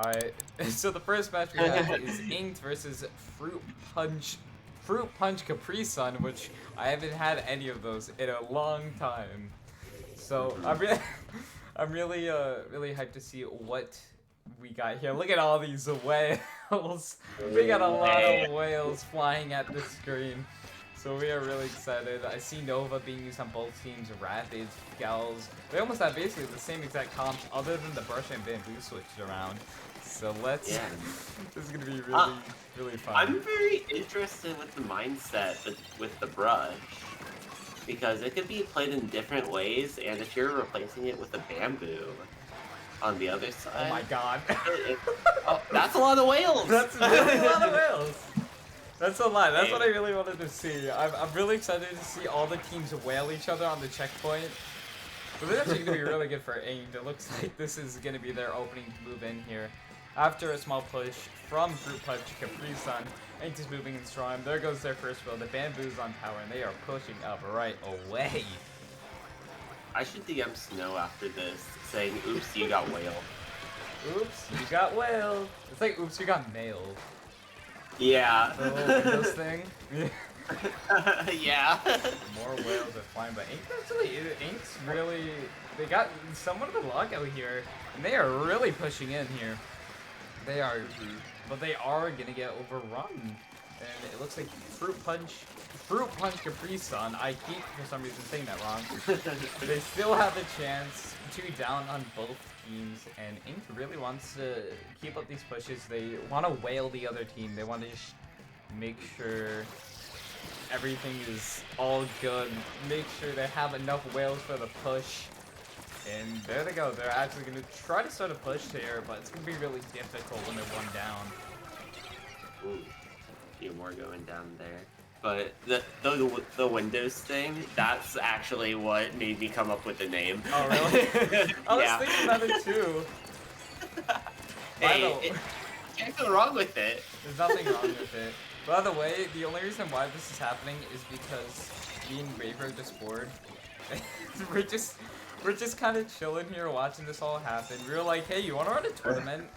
Alright, so the first match we have is Inked versus Fruit Punch caprisun, which I haven't had any of those in a long time. So I'm really hyped to see what we got here. Look at all these whales. We got a lot of whales flying at the screen. So we are really excited. I see Nova being used on both teams, Rapids, Gals. They almost have basically the same exact comps other than the brush and bamboo switched around. So let's this is gonna be really fun. I'm very interested with the mindset with the brush. Because it could be played in different ways, and if you're replacing it with a bamboo on the other side. Oh my god. Oh, that's a lot of whales! That's really a lot of whales! That's a lot. That's what I really wanted to see. I'm really excited to see all the teams whale each other on the checkpoint. But this is actually going to be really good for Inked. It looks like this is going to be their opening move in here. After a small push from Fruit Punch caprisun, Inked is moving in strong. There goes their first wheel. The bamboo's on tower, and they are pushing up right away. I should DM Snow after this, saying, oops, you got whale. Oops, you got whaled. It's like, oops, you got nailed. Yeah. The little Windows thing. Yeah. More whales are flying, but Inked's really, they got somewhat of a lockout here, and they are really pushing in here. They are, but they are gonna get overrun, and it looks like Fruit Punch caprisun. I keep for some reason saying that wrong. They still have a chance, 2 down on both teams, and Inked really wants to keep up these pushes. They want to whale the other team. They want to just make sure everything is all good. Make sure they have enough whales for the push. And there they go. They're actually going to try to start a push here, but it's going to be really difficult when they're 1 down. Ooh, a few more going down there. But the Windows thing, that's actually what made me come up with the name. Oh, really? I was thinking about it too. Hey, can't go wrong with it. There's nothing wrong with it. By the way, the only reason why this is happening is because me and Reef are just bored. We're just kind of chilling here watching this all happen. We were like, hey, you want to run a tournament?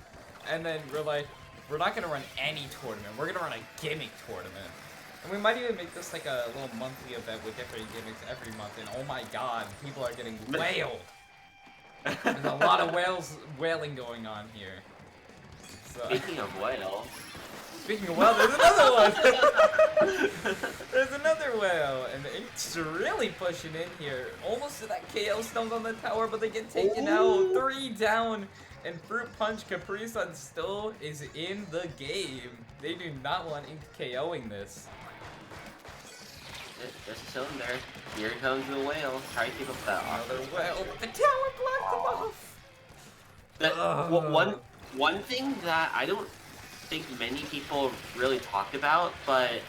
And then we're like, we're not going to run any tournament. We're going to run a gimmick tournament. And we might even make this like a little monthly event with different gimmicks every month. And oh my god, people are getting whaled. There's a lot of whaling going on here. So, Speaking of whale. Speaking of whale, there's another one! There's another whale! And Inked's really pushing in here. Almost to that KO stones on the tower, but they get taken out. 3 down. And Fruit Punch caprisun still is in the game. They do not want Inked KOing this. Just chilling there. Here comes the whale. Try to keep up that Another whale. The tower blocked them off! One thing that I don't think many people really talk about, but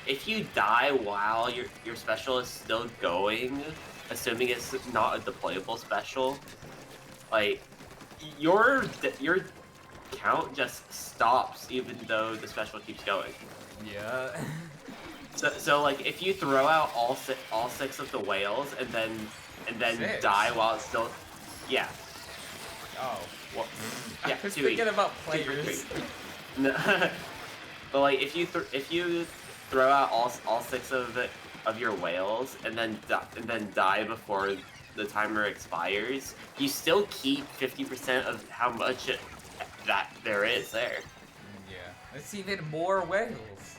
if you die while your special is still going, assuming it's not a deployable special, like your count just stops even though the special keeps going. Yeah. So like if you throw out all 6 of the whales and then Six? die while it's still, yeah. Oh. Well, I yeah, was 2 thinking each. about players. No. But like if you throw out all 6 of your whales and then die before the timer expires, you still keep 50% of how much that there is there. Yeah. Let's see even more whales.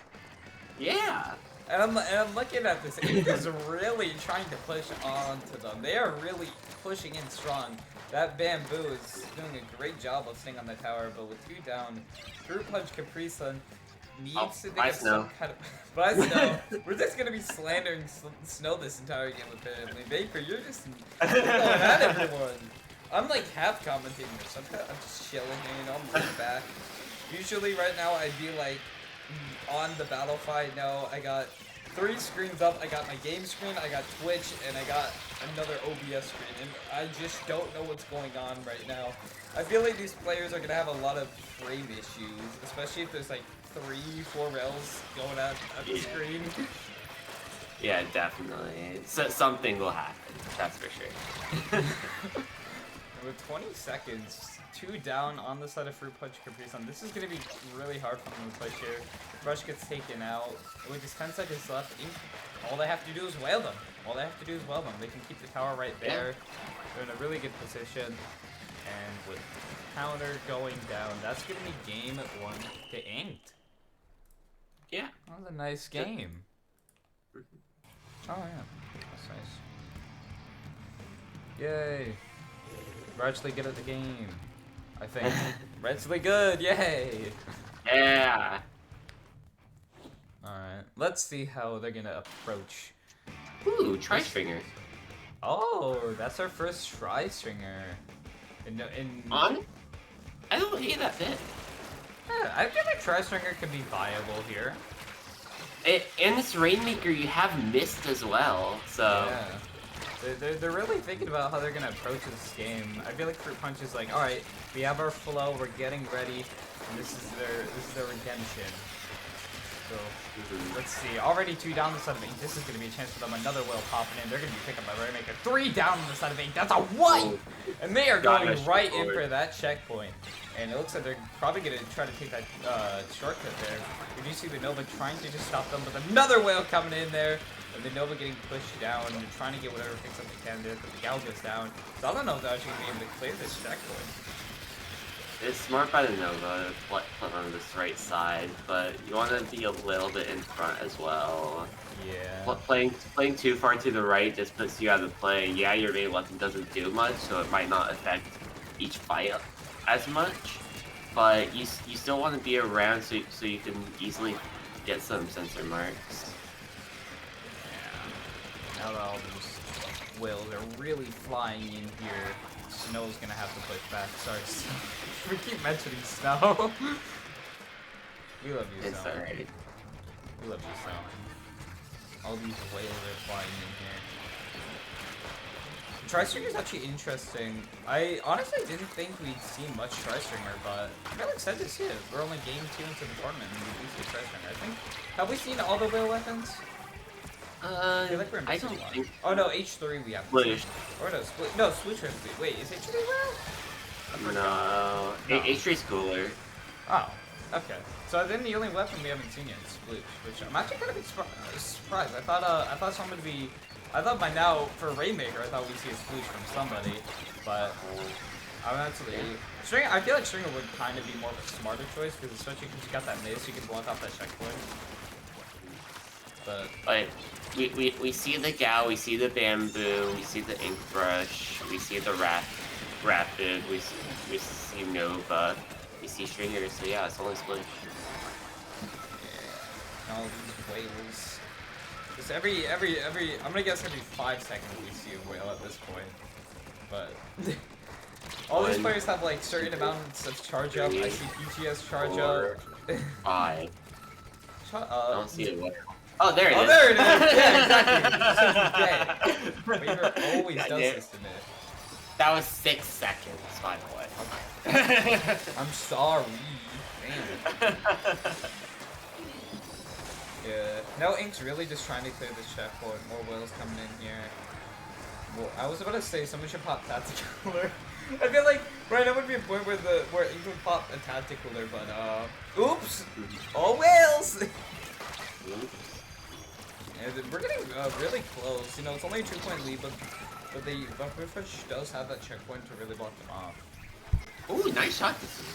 Yeah. And I'm looking at this. Inked is really trying to push onto them. They are really pushing in strong. That bamboo is doing a great job of staying on the tower, but with 2 down, Fruit Punch caprisun needs to get some kind of. But I Snow, we're just gonna be slandering Snow this entire game apparently. Vapor, you're just going at everyone. I'm like half commentating this. I'm just chilling here, you know. I'm laying back. Usually, right now, I'd be like on the battle fight. No, I got 3 screens up. I got my game screen, I got Twitch, and I got another OBS screen. And I just don't know what's going on right now. I feel like these players are gonna have a lot of frame issues, especially if there's like 3-4 rails going at the screen. Yeah, definitely. So something will happen. That's for sure. With 20 seconds, 2 down on the side of Fruit Punch caprisun. This is going to be really hard for them to push here. Rush gets taken out. With just 10 seconds left, all they have to do is wail them. All they have to do is wail them. They can keep the tower right there. They're in a really good position. And with counter going down, that's going to be game 1 to Inked. Yeah. That was a nice game. Oh, yeah. That's nice. Yay. We're actually good at the game. I think. We're actually good. Yay. Yeah. Alright. Let's see how they're going to approach. Ooh, Tri-Stringer. Oh, that's our first Tri-Stringer. On? I don't hate that bit. Yeah, I feel like Tri-Stringer could be viable here. In this Rainmaker, you have Mist as well, so... Yeah. They're really thinking about how they're going to approach this game. I feel like Fruit Punch is like, alright, we have our flow, we're getting ready, and this is their redemption. So, let's see. Already 2 down the side of 8. This is going to be a chance for them. Another whale popping in. They're going to be picking up my Rainmaker. 3 down on the side of 8. That's a wipe! And they are going right in for that checkpoint. And it looks like they're probably going to try to take that shortcut there. We do see the Nova trying to just stop them, but another whale coming in there. And the Nova getting pushed down. And they're trying to get whatever picks up they can there, but the Gal goes down. So I don't know if they're actually going to be able to clear this checkpoint. It's smart by the Nova to put on this right side, but you want to be a little bit in front as well. Yeah. Playing too far to the right just puts you out of play. Yeah, your main weapon doesn't do much, so it might not affect each fight as much, but you still want to be around so you can easily get some sensor marks. Yeah. Now that all these whales are really flying in here, Snow's gonna have to push back. Sorry, Snow. We keep mentioning Snow. We love you, It's Snow. alright. We love you, Snow. All these whales are flying in here. Tri-Stringer is actually interesting. I honestly didn't think we'd see much Tri-Stringer, but I'm really excited to see it. We're only game 2 into the tournament and we do see Tri-Stringer. I think, have we seen all the whale weapons? I feel like we're missing don't one. think. Oh no, H3 we have. Splish. Or no, Split. No, Splish. Wait, is H3 whale? No. H3's cooler. Oh, okay. So then the only weapon we haven't seen yet is Sploosh, which I'm actually kind of surprised. I thought someone would be. I thought by now for Rainmaker, I thought we'd see a Sploosh from somebody, but I'm actually. I feel like Stringer would kind of be more of a smarter choice because especially because you got that miss, you can block off that checkpoint. But we see the Gal, we see the Bamboo, we see the Ink Brush, we see the Rapid, we see Nova, we see Stringer, so yeah, it's only Split. Yeah. All these whales. Just every I'm gonna guess every 5 seconds we see a whale at this point. But all these players have like certain amounts of charge up. I see PGS charge up. 5. Shut up. I don't see a whale. Oh, there it is. Oh, there it is. Yeah, exactly. Weaver always does this to me. That was 6 seconds, by the way. Okay. I'm sorry. Damn. Yeah. No, Ink's really just trying to clear this checkpoint. More whales coming in here. Well, I was about to say someone should pop Tacticooler. I feel like right now would be a point where Ink would pop a Tacticooler, but oops! All whales! And we're getting really close. You know, it's only a 2-point lead, but the Bufffish does have that checkpoint to really block them off. Ooh, nice shot this is.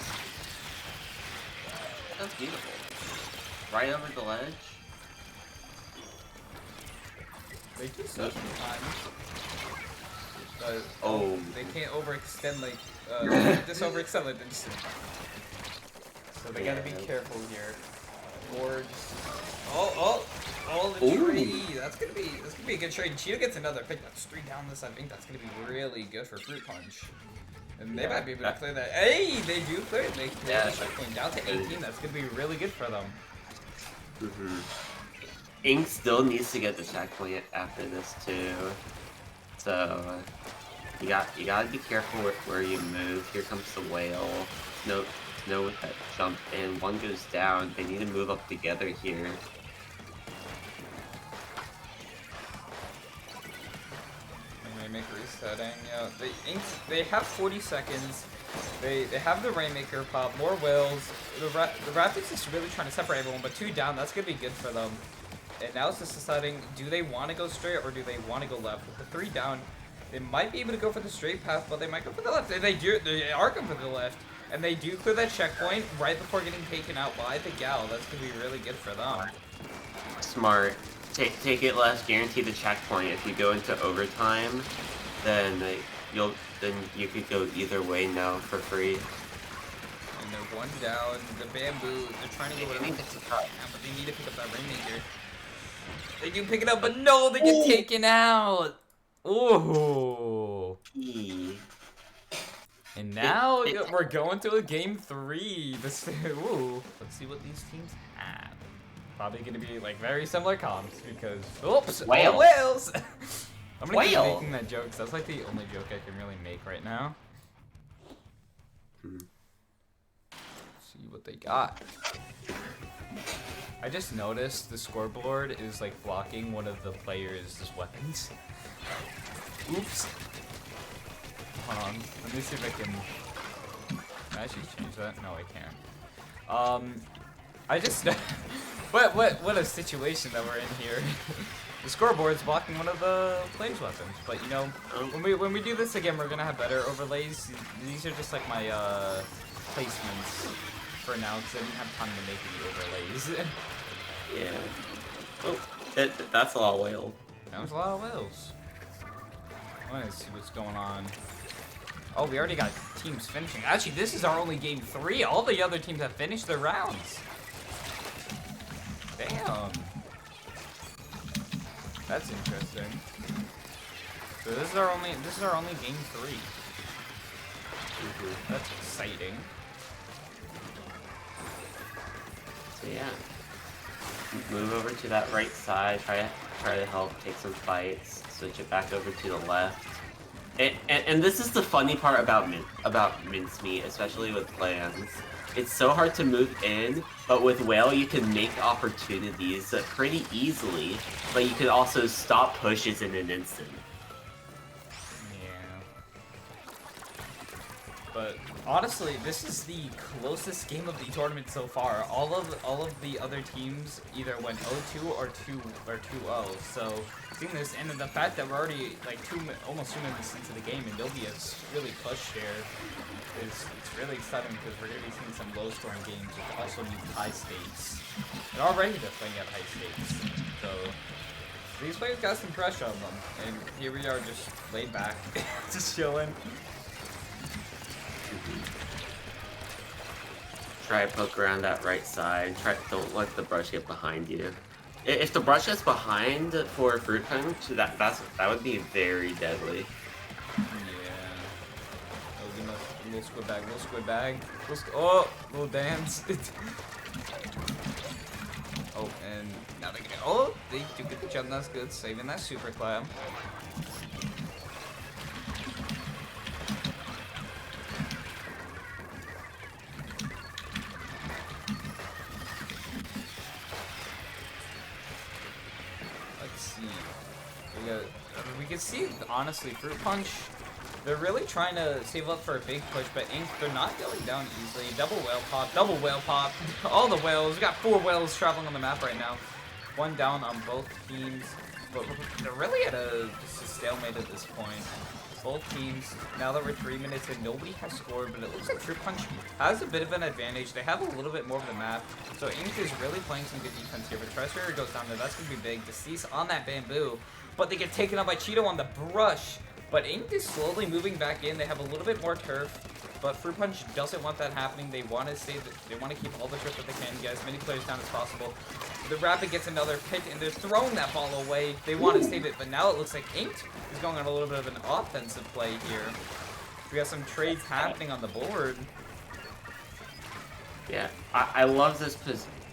That's beautiful. Right over the ledge. They do so sometimes. But they can't overextend like just overextend like this. So they gotta be careful here. Boards. Oh, the tree. That's gonna be a good trade. Cheetah gets another pick. That's 3 down this. I think that's gonna be really good for Fruit Punch. And they might be able to clear that. Hey, they do clear it. They clear the checkpoint down to 18. That's gonna be really good for them. Ink still needs to get the checkpoint after this too. So you gotta be careful where you move. Here comes the whale. No with that jump in. One goes down. They need to move up together here. Rainmaker resetting. Yeah, they have 40 seconds. They have the Rainmaker pop, more wills. The Raptors is really trying to separate everyone, but 2 down, that's gonna be good for them. And now it's just deciding, do they want to go straight or do they want to go left? With the 3 down, they might be able to go for the straight path, but they might go for the left. They are going for the left. And they do clear that checkpoint right before getting taken out by the Gal. That's going to be really good for them. Smart. Take it left, guarantee the checkpoint. If you go into overtime, then you could go either way now for free. And they're 1 down. The Bamboo, they're trying to go with but they need to pick up that Rainmaker. They do pick it up, but no, they get taken out. Ooh. And now we're going to a game 3. Ooh. Let's see what these teams have. Probably going to be like very similar comps because oops, whales. Whales. I'm gonna keep making that joke. 'Cause that's like the only joke I can really make right now. See what they got. I just noticed the scoreboard is like blocking one of the players' weapons. Oops. Hold on. Let me see if I can actually change that. No, I can't. I just what a situation that we're in here. The scoreboard's blocking one of the players' weapons, but you know, when we do this again, we're gonna have better overlays. These are just like my placements for now because I didn't have time to make the overlays. Yeah. Oh, that's a lot of whale. That was a lot of whales. I want to see what's going on. Oh, we already got teams finishing. Actually, this is our only game 3. All the other teams have finished their rounds. Damn. That's interesting. So this is our only game 3. That's exciting. So yeah. Move over to that right side, try to help take some fights, switch it back over to the left. And this is the funny part about mincemeat, especially with clans. It's so hard to move in, but with whale you can make opportunities pretty easily, but you can also stop pushes in an instant. Yeah. But honestly, this is the closest game of the tournament so far. All of the other teams either went 0-2 or 2-0. So seeing this, and the fact that we're already like almost 2 minutes into the game, and Novia's really pushed here, it's really exciting because we're gonna be seeing some low-scoring games which also need high stakes. They're already just playing at high stakes, so these players got some pressure on them, and here we are just laid back, just chilling. Try to poke around that right side. Don't let the brush get behind you. If the brush gets behind for a fruit punch, that would be very deadly. Yeah. Oh, little squid bag. Oh, little dance. Oh, and now they're gonna. Oh, they do get the jump. That's good. Saving that super clam. We can see, honestly, Fruit Punch, they're really trying to save up for a big push, but Ink, they're not going down easily. Double whale pop, all the whales. We got 4 whales traveling on the map right now. 1 down on both teams, but they're really at just a stalemate at this point. Both teams, now that we're 3 minutes in, nobody has scored, but it looks like Fruit Punch has a bit of an advantage. They have a little bit more of the map, so Ink is really playing some good defense here, but Treasure goes down there. That's going to be big. Deceased on that bamboo, but they get taken out by Cheeto on the brush. But Ink is slowly moving back in. They have a little bit more turf, but Fruit Punch doesn't want that happening. They want to save it. They want to keep all the turf that they can, get as many players down as possible. The Rapid gets another pick, and they're throwing that ball away. They want to save it, but now it looks like Ink is going on a little bit of an offensive play here. We got some trades happening on the board. Yeah, I love this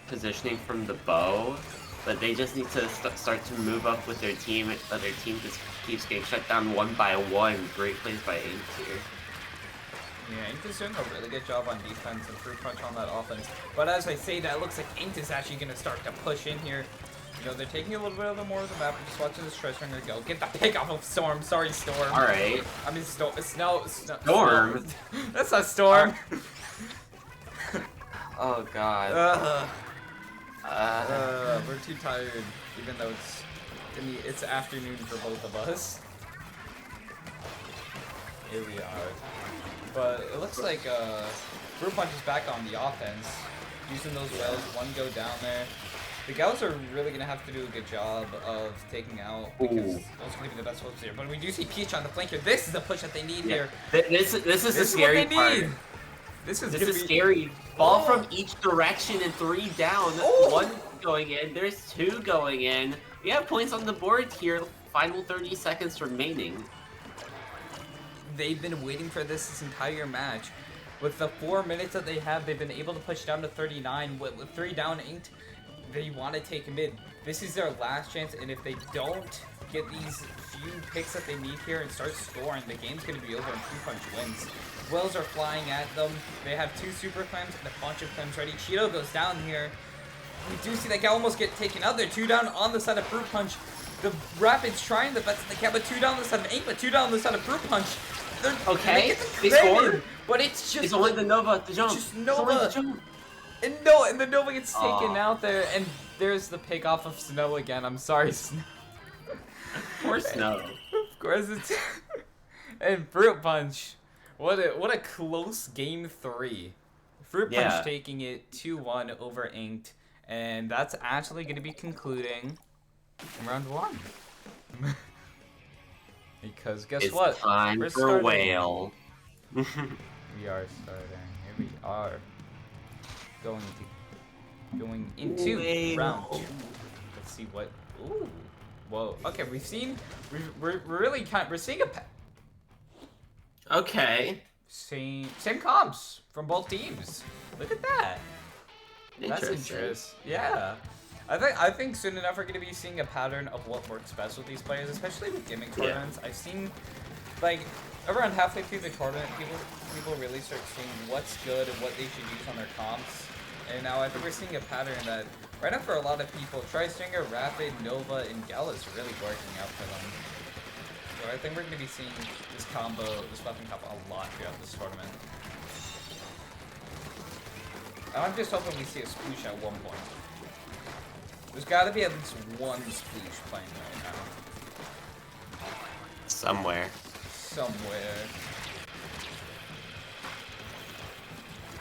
positioning from the bow, but they just need to start to move up with their team. Their team just keeps getting shut down 1 by 1. Great plays by Ink here. Yeah, Ink is doing a really good job on defense and Fruit Punch on that offense. But as I say that, it looks like Ink is actually going to start to push in here. You know, they're taking a little bit of the more of the map. We're just watching this Treasure Ringer go. Get the pick off of Storm. Sorry, Storm. Alright. I mean, Snow. Storm. That's not Storm. Oh god. We're too tired, even though it's afternoon for both of us. Here we are. But it looks like Fruit Punch is back on the offense, using those wells. One go down there. The Gals are really gonna have to do a good job of taking out because those are gonna be the best hopes here. But we do see Peach on the flank here. This is the push that they need here. This is the scary part. This is scary. Ball from each direction and 3 down. One going in. There's 2 going in. We have points on the board here. Final 30 seconds remaining. They've been waiting for this entire match. With the 4 minutes that they have, they've been able to push down to 39. With 3 down inked, they want to take mid. This is their last chance, and if they don't get these few picks that they need here and start scoring, the game's going to be over and Fruit Punch wins. Wells are flying at them. They have 2 super clams and a bunch of clams ready. Cheeto goes down here. We do see that guy almost get taken out there. 2 down on the side of Fruit Punch. The Rapids trying the best that they can, but 2 down on the side of Ink, but 2 down on the side of Fruit Punch. Okay, they scored. But it's just... It's only the Nova to jump. Just Nova. And the Nova gets taken out there, and there's the pick off of Snow again. I'm sorry, Snow. Poor Snow. Of course it's... And Fruit Punch. What a close game 3. Fruit Punch taking it 2-1 over Inked, and that's actually going to be concluding round 1. Because guess what? It's time We're for Whale. We are starting. Here we are. Going into round 2. Let's see what. Ooh. Whoa. Okay, we're seeing a same comps from both teams. Look at that. That's interesting. Yeah. I think soon enough we're gonna be seeing a pattern of what works best with these players, especially with gimmick tournaments. I've seen like around halfway through the tournament, people really start seeing what's good and what they should use on their comps. And now I think we're seeing a pattern that right now for a lot of people, Tri-Stinger, Rapid, Nova, and Gala is really working out for them. So I think we're gonna be seeing this weapon combo a lot throughout this tournament. I'm just hoping we see a sploosh at one point. There's gotta be at least one sploosh playing right now. Somewhere.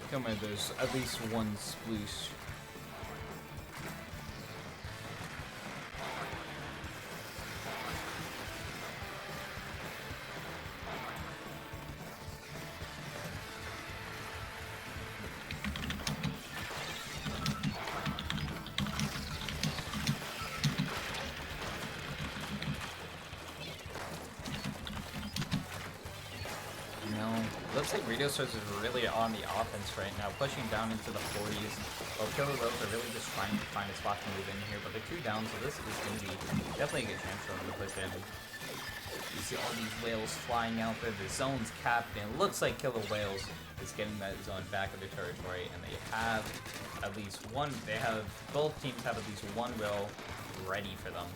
Come on, there's at least one sploosh. Looks like Radiostars is really on the offense right now, pushing down into the 40s. While Killer Whales are really just trying to find a spot to move in here, but they're 2 down, so this is going to be definitely a good chance for them to push in. You see all these whales flying out there, the zone's capped, and it looks like Killer Whales is getting that zone back of their territory, and they have at least one, both teams have at least one whale ready for them.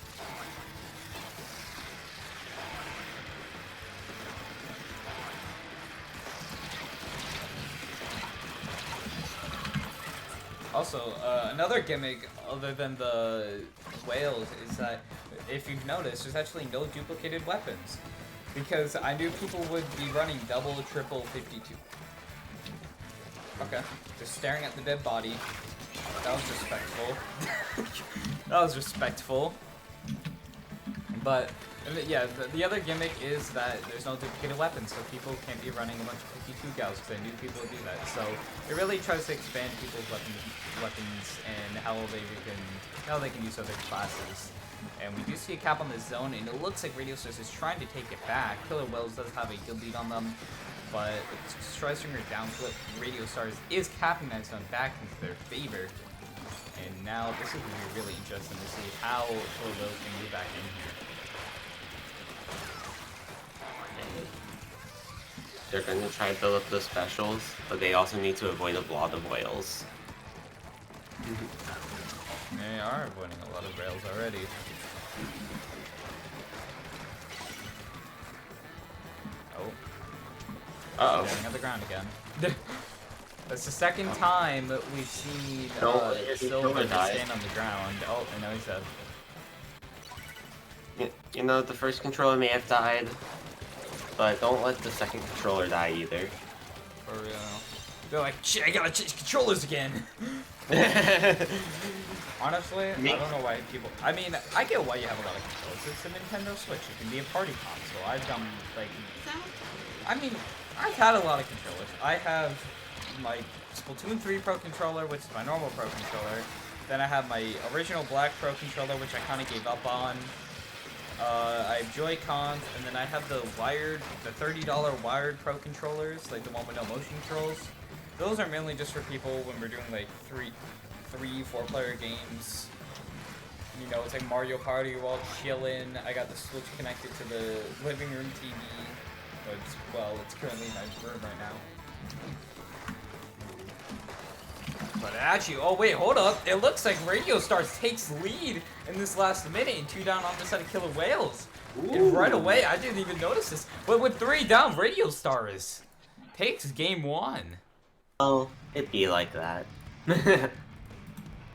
Also, another gimmick other than the whales is that if you've noticed, there's actually no duplicated weapons. Because I knew people would be running double, triple, 52. Okay, just staring at the dead body. That was respectful. That was respectful. But, yeah, the other gimmick is that there's no duplicated weapons, so people can't be running a bunch of 52 gals, because I knew people would do that. So it really tries to expand people's weapons and how they can use other classes. And we do see a cap on this zone, and it looks like Radiostars is trying to take it back. Killer Whales does have a good lead on them, but Tri-Stinger down flip, Radiostars is capping that zone back into their favor. And now this is going to be really interesting to see how Killer Whales can move back in here. They're going to try to build up the specials, but they also need to avoid a lot of whales. They are avoiding a lot of rails already. Oh. Uh-oh. Standing on the ground again. That's the second time that we've seen Silver stand on the ground. Oh, I know he's dead. You know, the first controller may have died, but don't let the second controller die either. For real. They're like, shit, I gotta change controllers again. Honestly, I don't know why people. I mean, I get why you have a lot of controllers. It's a Nintendo Switch. It can be a party console. I've done like. I mean, I've had a lot of controllers. I have my Splatoon 3 Pro controller, which is my normal Pro controller. Then I have my original Black Pro controller, which I kind of gave up on. I have Joy-Cons, and then I have the $30 wired Pro controllers, like the one with no motion controls. Those are mainly just for people when we're doing like 4-player games. You know, it's like Mario Party, we're all chilling. I got the Switch connected to the living room TV. Well, it's currently in my room right now. But actually, oh wait, hold up. It looks like Radiostars takes lead in this last minute and 2 down on the side of Killer Whales. And right away, I didn't even notice this. But with 3 down, Radiostars takes game 1. Oh, it be like that. It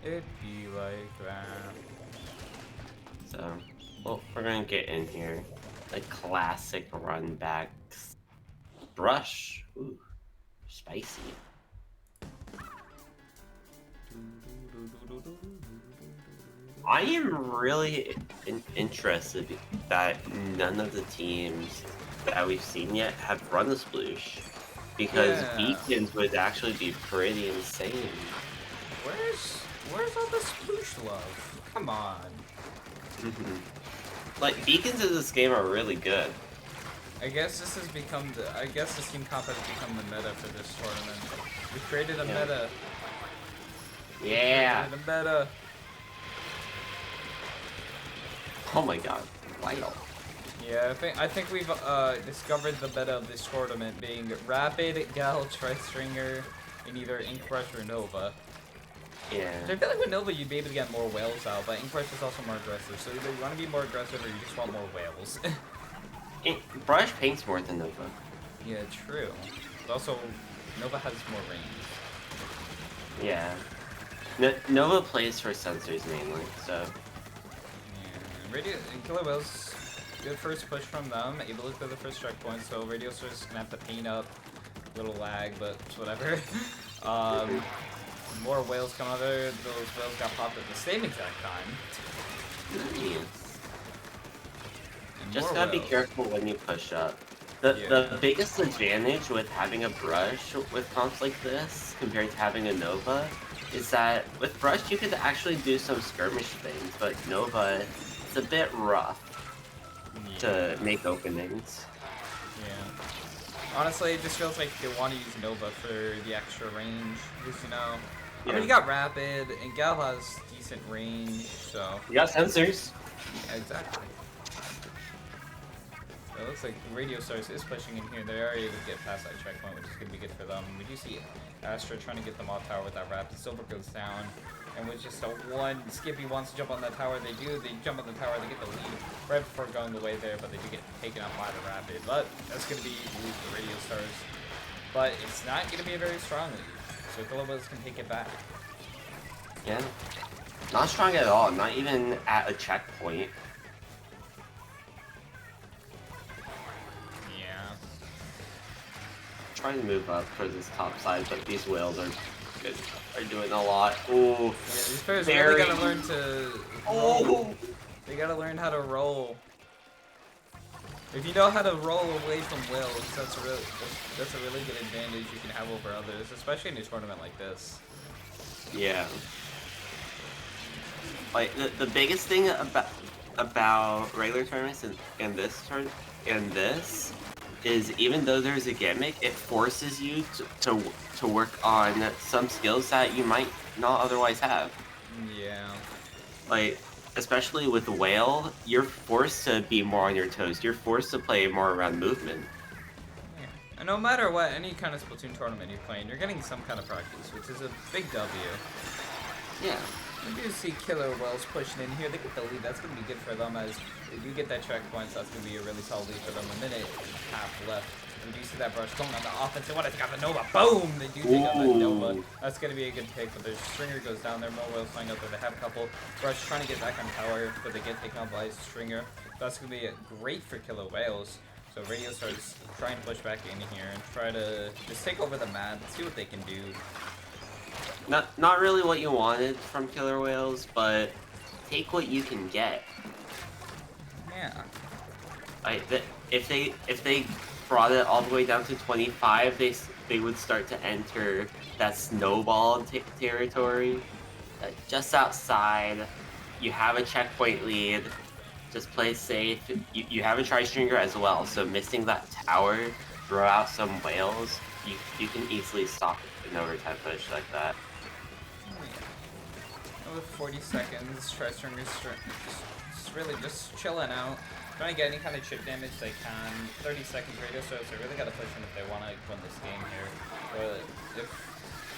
be like that. So, well, we're gonna get in here. The classic run backs. Brush. Ooh, spicy. I am really interested that none of the teams that we've seen yet have run the sploosh. Because Beacons would actually be pretty insane. Where's all the sploosh love? Come on. Like, Beacons in this game are really good. I guess this has become this team comp has become the meta for this tournament. We created a meta. Yeah. We created a meta. Oh my god. Vital. Yeah, I think we've discovered the meta of this tournament being Rapid, Gal, Tri-Stringer, and either Inkrush or Nova. Yeah. I feel like with Nova you'd be able to get more whales out, but Inkrush is also more aggressive, so either you want to be more aggressive or you just want more whales. Brush paints more than Nova. Yeah, true. But also, Nova has more range. Yeah. Nova plays for sensors mainly, so... Yeah. Killer Whales, good first push from them, able to clear the first strike point, so Radiostars gonna have to paint up. Little lag, but whatever. More whales come out there, those whales got popped at the same exact time. Nice. Just gotta be careful when you push up. The biggest advantage with having a brush with comps like this, compared to having a Nova, is that with brush you could actually do some skirmish things, but Nova, it's a bit rough to make openings. Yeah. Honestly, it just feels like they want to use Nova for the extra range, because you know, I Yeah. mean, you got Rapid, and Gal has decent range, so... You got sensors. Yeah, exactly. So it looks like Radiostars is pushing in here. They are able to get past that checkpoint, which is going to be good for them. We do see Astra trying to get them off tower with that Rapid. Silver goes down, and with just a one, Skippy wants to jump on that tower. They do. They jump on the tower. They get the lead right before going the way there, but they do get taken out by the Rapid. But that's going to be lead for Radiostars. But it's not going to be a very strong lead, so Philibus can take it back. Yeah. Not strong at all. Not even at a checkpoint. Trying to move up for this top side, but these whales are good. Are doing a lot. Ooh, yeah, these players really gotta learn to roll. They gotta learn how to roll. If you know how to roll away from whales, that's a really good advantage you can have over others, especially in a tournament like this. Yeah. Like the biggest thing about regular tournaments and this is even though there's a gimmick, it forces you to work on some skills that you might not otherwise have. Yeah. Like, especially with the whale, you're forced to be more on your toes. You're forced to play more around movement. Yeah. And no matter what, any kind of Splatoon tournament you're playing, you're getting some kind of practice, which is a big W. Yeah. We do see Killer Whales pushing in here. They get the lead. That's going to be good for them as they do get that checkpoint. So that's going to be a really solid lead for them. A minute and a half left. We do see that Brush going on the offense. And what? It's got the Nova. Boom! They do take out that Nova. That's going to be a good pick. But their Stringer goes down there. More Whales flying out there. They have a couple. Brush trying to get back on tower, but they get taken out by Stringer. That's going to be great for Killer Whales. So Radiostars trying to push back in here and try to just take over the map, see what they can do. Not really what you wanted from Killer Whales, but take what you can get. Yeah. Like if they brought it all the way down to 25, they would start to enter that snowball territory. Just outside, you have a checkpoint lead. Just play safe. You have a Tri-Stringer as well, so missing that tower, throw out some whales, you can easily stop an overtime push like that. With 40 seconds, Tri-Stringer's really just chilling out, trying to get any kind of chip damage they can. 30 seconds Radiostars, they really got to push in if they want to win this game here. But if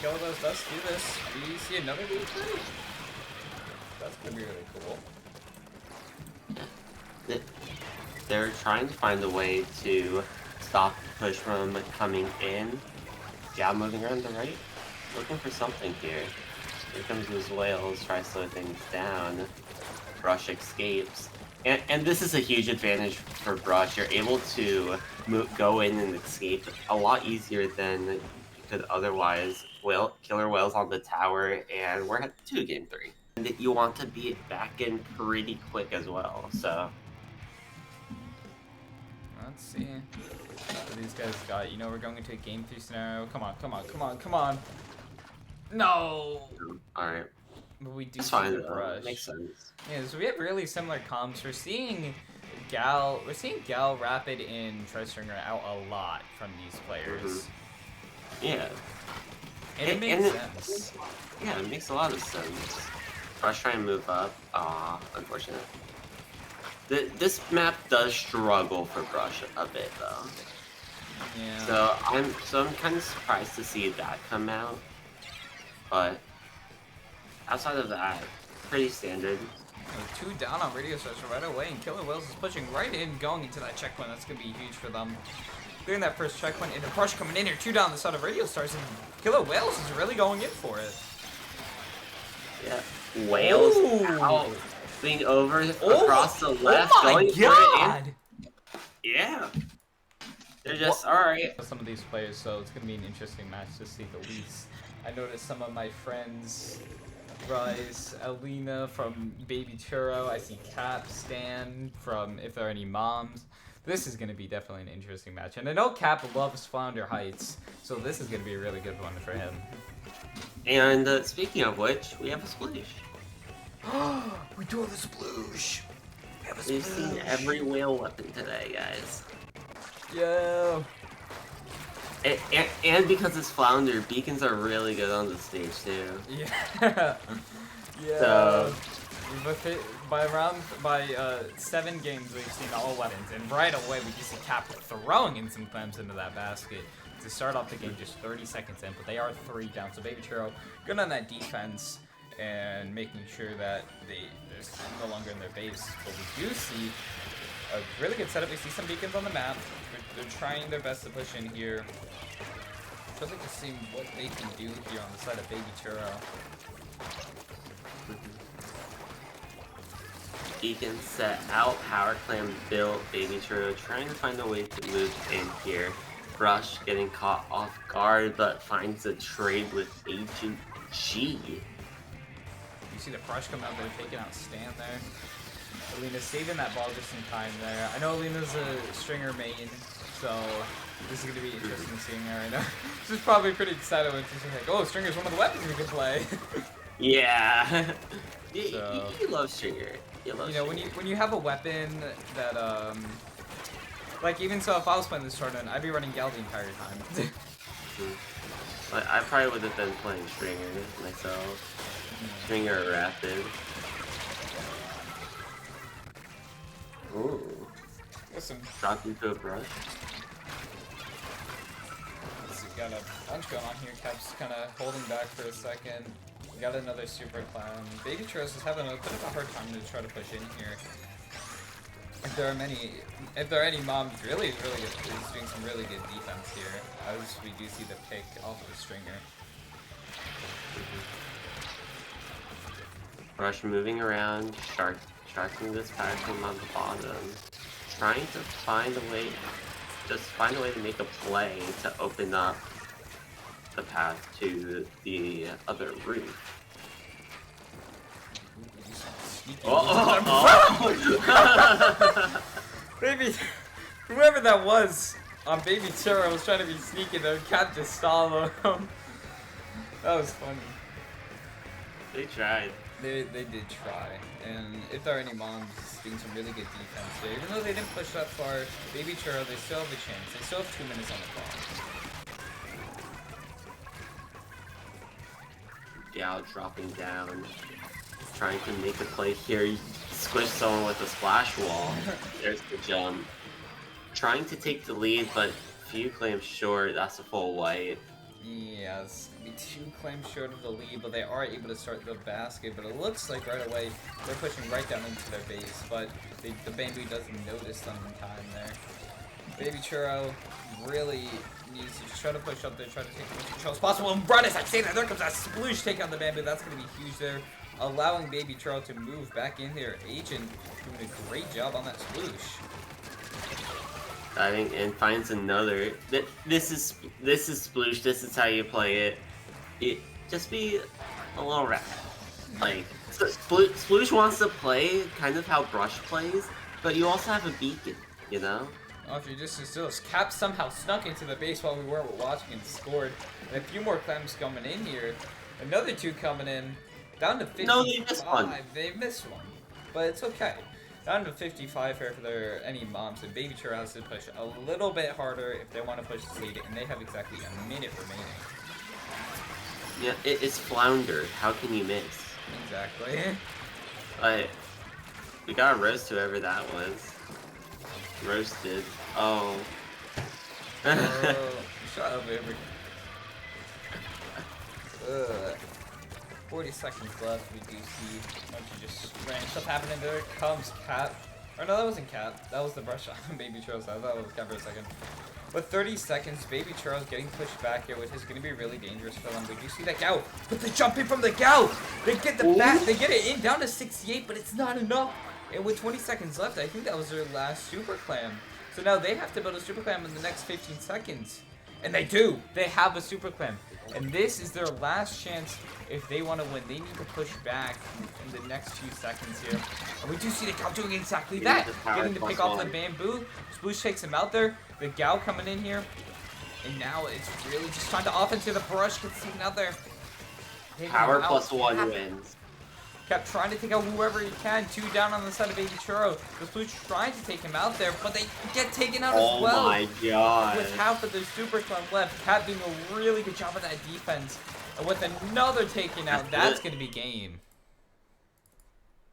Killer does do this, we see another lead too. That's gonna be really cool. They're trying to find a way to stop the push from coming in. Yeah, moving around the right. Looking for something here. Here comes those whales, try to slow things down. Brush escapes. And this is a huge advantage for Brush. You're able to go in and escape a lot easier than you could otherwise. Killer Whales on the tower, and we're at 2 game 3. And you want to be back in pretty quick as well, so... Let's see what these guys got. You know, we're going into a game 3 scenario. Come on, come on, come on, come on. No! Alright. But we do It's see fine, the Brush. Makes sense. Yeah, so we have really similar comps. We're seeing Gal Rapid and Tri-Stringer out a lot from these players. Yeah. And it makes sense. Yeah, it makes a lot of sense. Brush trying to move up. Aw, unfortunate. This map does struggle for Brush a bit though. Yeah. So I'm kind of surprised to see that come out. But outside of that, pretty standard. 2 down on Radiostars right away, and Killer Whales is pushing right in, going into that checkpoint. That's gonna be huge for them. Clearing that first checkpoint, and the Brush coming in here, 2 down the side of Radiostars, and Killer Whales is really going in for it. Yeah, Whales out, being over across the left, oh my going God! for it in. Yeah. They're just alright. Some of these players, so it's gonna be an interesting match to see the least. I noticed some of my friends, Bryce, Alina from Baby Churro. I see Cap, Stan from If There Are Any Moms. This is going to be definitely an interesting match. And I know Cap loves Flounder Heights, so this is going to be a really good one for him. And speaking of which, we have a sploosh. We do have a sploosh. We have a sploosh. We've seen every whale weapon today, guys. Yo. And because it's Flounder, beacons are really good on the stage too. Yeah. Yeah. So by 7 games, we've seen all weapons, and right away we just see Cap throwing in some clams into that basket to start off the game just 30 seconds in. But they are 3 down, so Baby Churro good on that defense and making sure that they're no longer in their base. But we do see a really good setup. We see some beacons on the map. They're trying their best to push in here. Just like to see what they can do here on the side of Baby Churro. Beacon set out, Power Clam built, Baby Churro trying to find a way to move in here. Brush getting caught off guard, but finds a trade with Agent G. You see the Brush come out there, taking out Stan there. Alina's saving that ball just in time there. I know Alina's a Stringer main, so this is going to be interesting seeing her right now. She's probably pretty excited when she's like, oh, Stringer's one of the weapons we can play. Yeah. So, you love Stringer. You know, when you have a weapon that, like, even so, if I was playing this tournament, I'd be running Gal the entire time. Like, I probably would have been playing Stringer myself. Stringer Rapid. Ooh. Listen. Dropped into a brush. Got a bunch going on here. Cap's kind of holding back for a second. We got another super clown. Baby Churros is having a bit of a hard time to try to push in here. If there are any moms really good, is doing some really good defense here, as we do see the pick off of the stringer. Rush moving around, sharking this Paragon on the bottom, trying to find a way, to make a play to open up the path to the other roof. Maybe whoever that was on Baby Churro was trying to be sneaky there. Cat just stalled him. That was funny. They tried. They did try, and if there are any moms doing some really good defense there, even though they didn't push that far, Baby Churro, they still have a chance. They still have 2 minutes on the clock. Gal dropping down, trying to make a play here. You squish someone with a splash wall. There's the jump. Trying to take the lead, but few claims short. That's a full white. Yes, be 2 claims short of the lead, but they are able to start the basket. But it looks like right away they're pushing right down into their base, but the Bamboo doesn't notice them in time there. Baby Churro really needs to try to push up there, try to take as much control as possible. And right as I say that, there comes that sploosh take on the Bamboo. That's going to be huge there, allowing Baby Churro to move back in there. Agent doing a great job on that sploosh. Diving and finds another. This is sploosh. This is how you play it. Just be a little rat. Like sploosh wants to play kind of how Brush plays, but you also have a beacon, you know. After just still, Cap somehow snuck into the base while we were watching and scored. And a few more clams coming in here. Another 2 coming in. Down to 55. No, they missed one. They missed one, but it's okay. Down to 55 here for any moms, and Baby Churro has to push a little bit harder if they want to push the lead, and they have exactly a minute remaining. Yeah, it's floundered. How can you miss? Exactly. But we got a roast whoever that was. Roasted. Oh. Shut up, baby. 40 seconds left. We do see a bunch of just random stuff happening. There comes Cat. Or no, that wasn't Cat. That was the brush on Baby Churro. I thought it was Cat for a second. But 30 seconds, Baby Churro's getting pushed back here, which is going to be really dangerous for them. But you see that Gao, but the jump in from the Gao! They get the bat, they get it in down to 68, but it's not enough. And with 20 seconds left, I think that was their last super clam. So now they have to build a super clam in the next 15 seconds. And they do! They have a super clam. And this is their last chance if they want to win. They need to push back in the next few seconds here. And we do see the Gao doing exactly that. Getting to pick off the Bamboo. Sploosh takes him out there. The Gao coming in here. And now it's really just trying to offense here. The Brush gets taken out there. Power +1 wins. Kept trying to take out whoever he can. 2 down on the side of Baby Churro. The Sploosh trying to take him out there, but they get taken out as well. Oh my god. With half of their super clan left, Cat doing a really good job of that defense. And with another taken out, that's going to be game.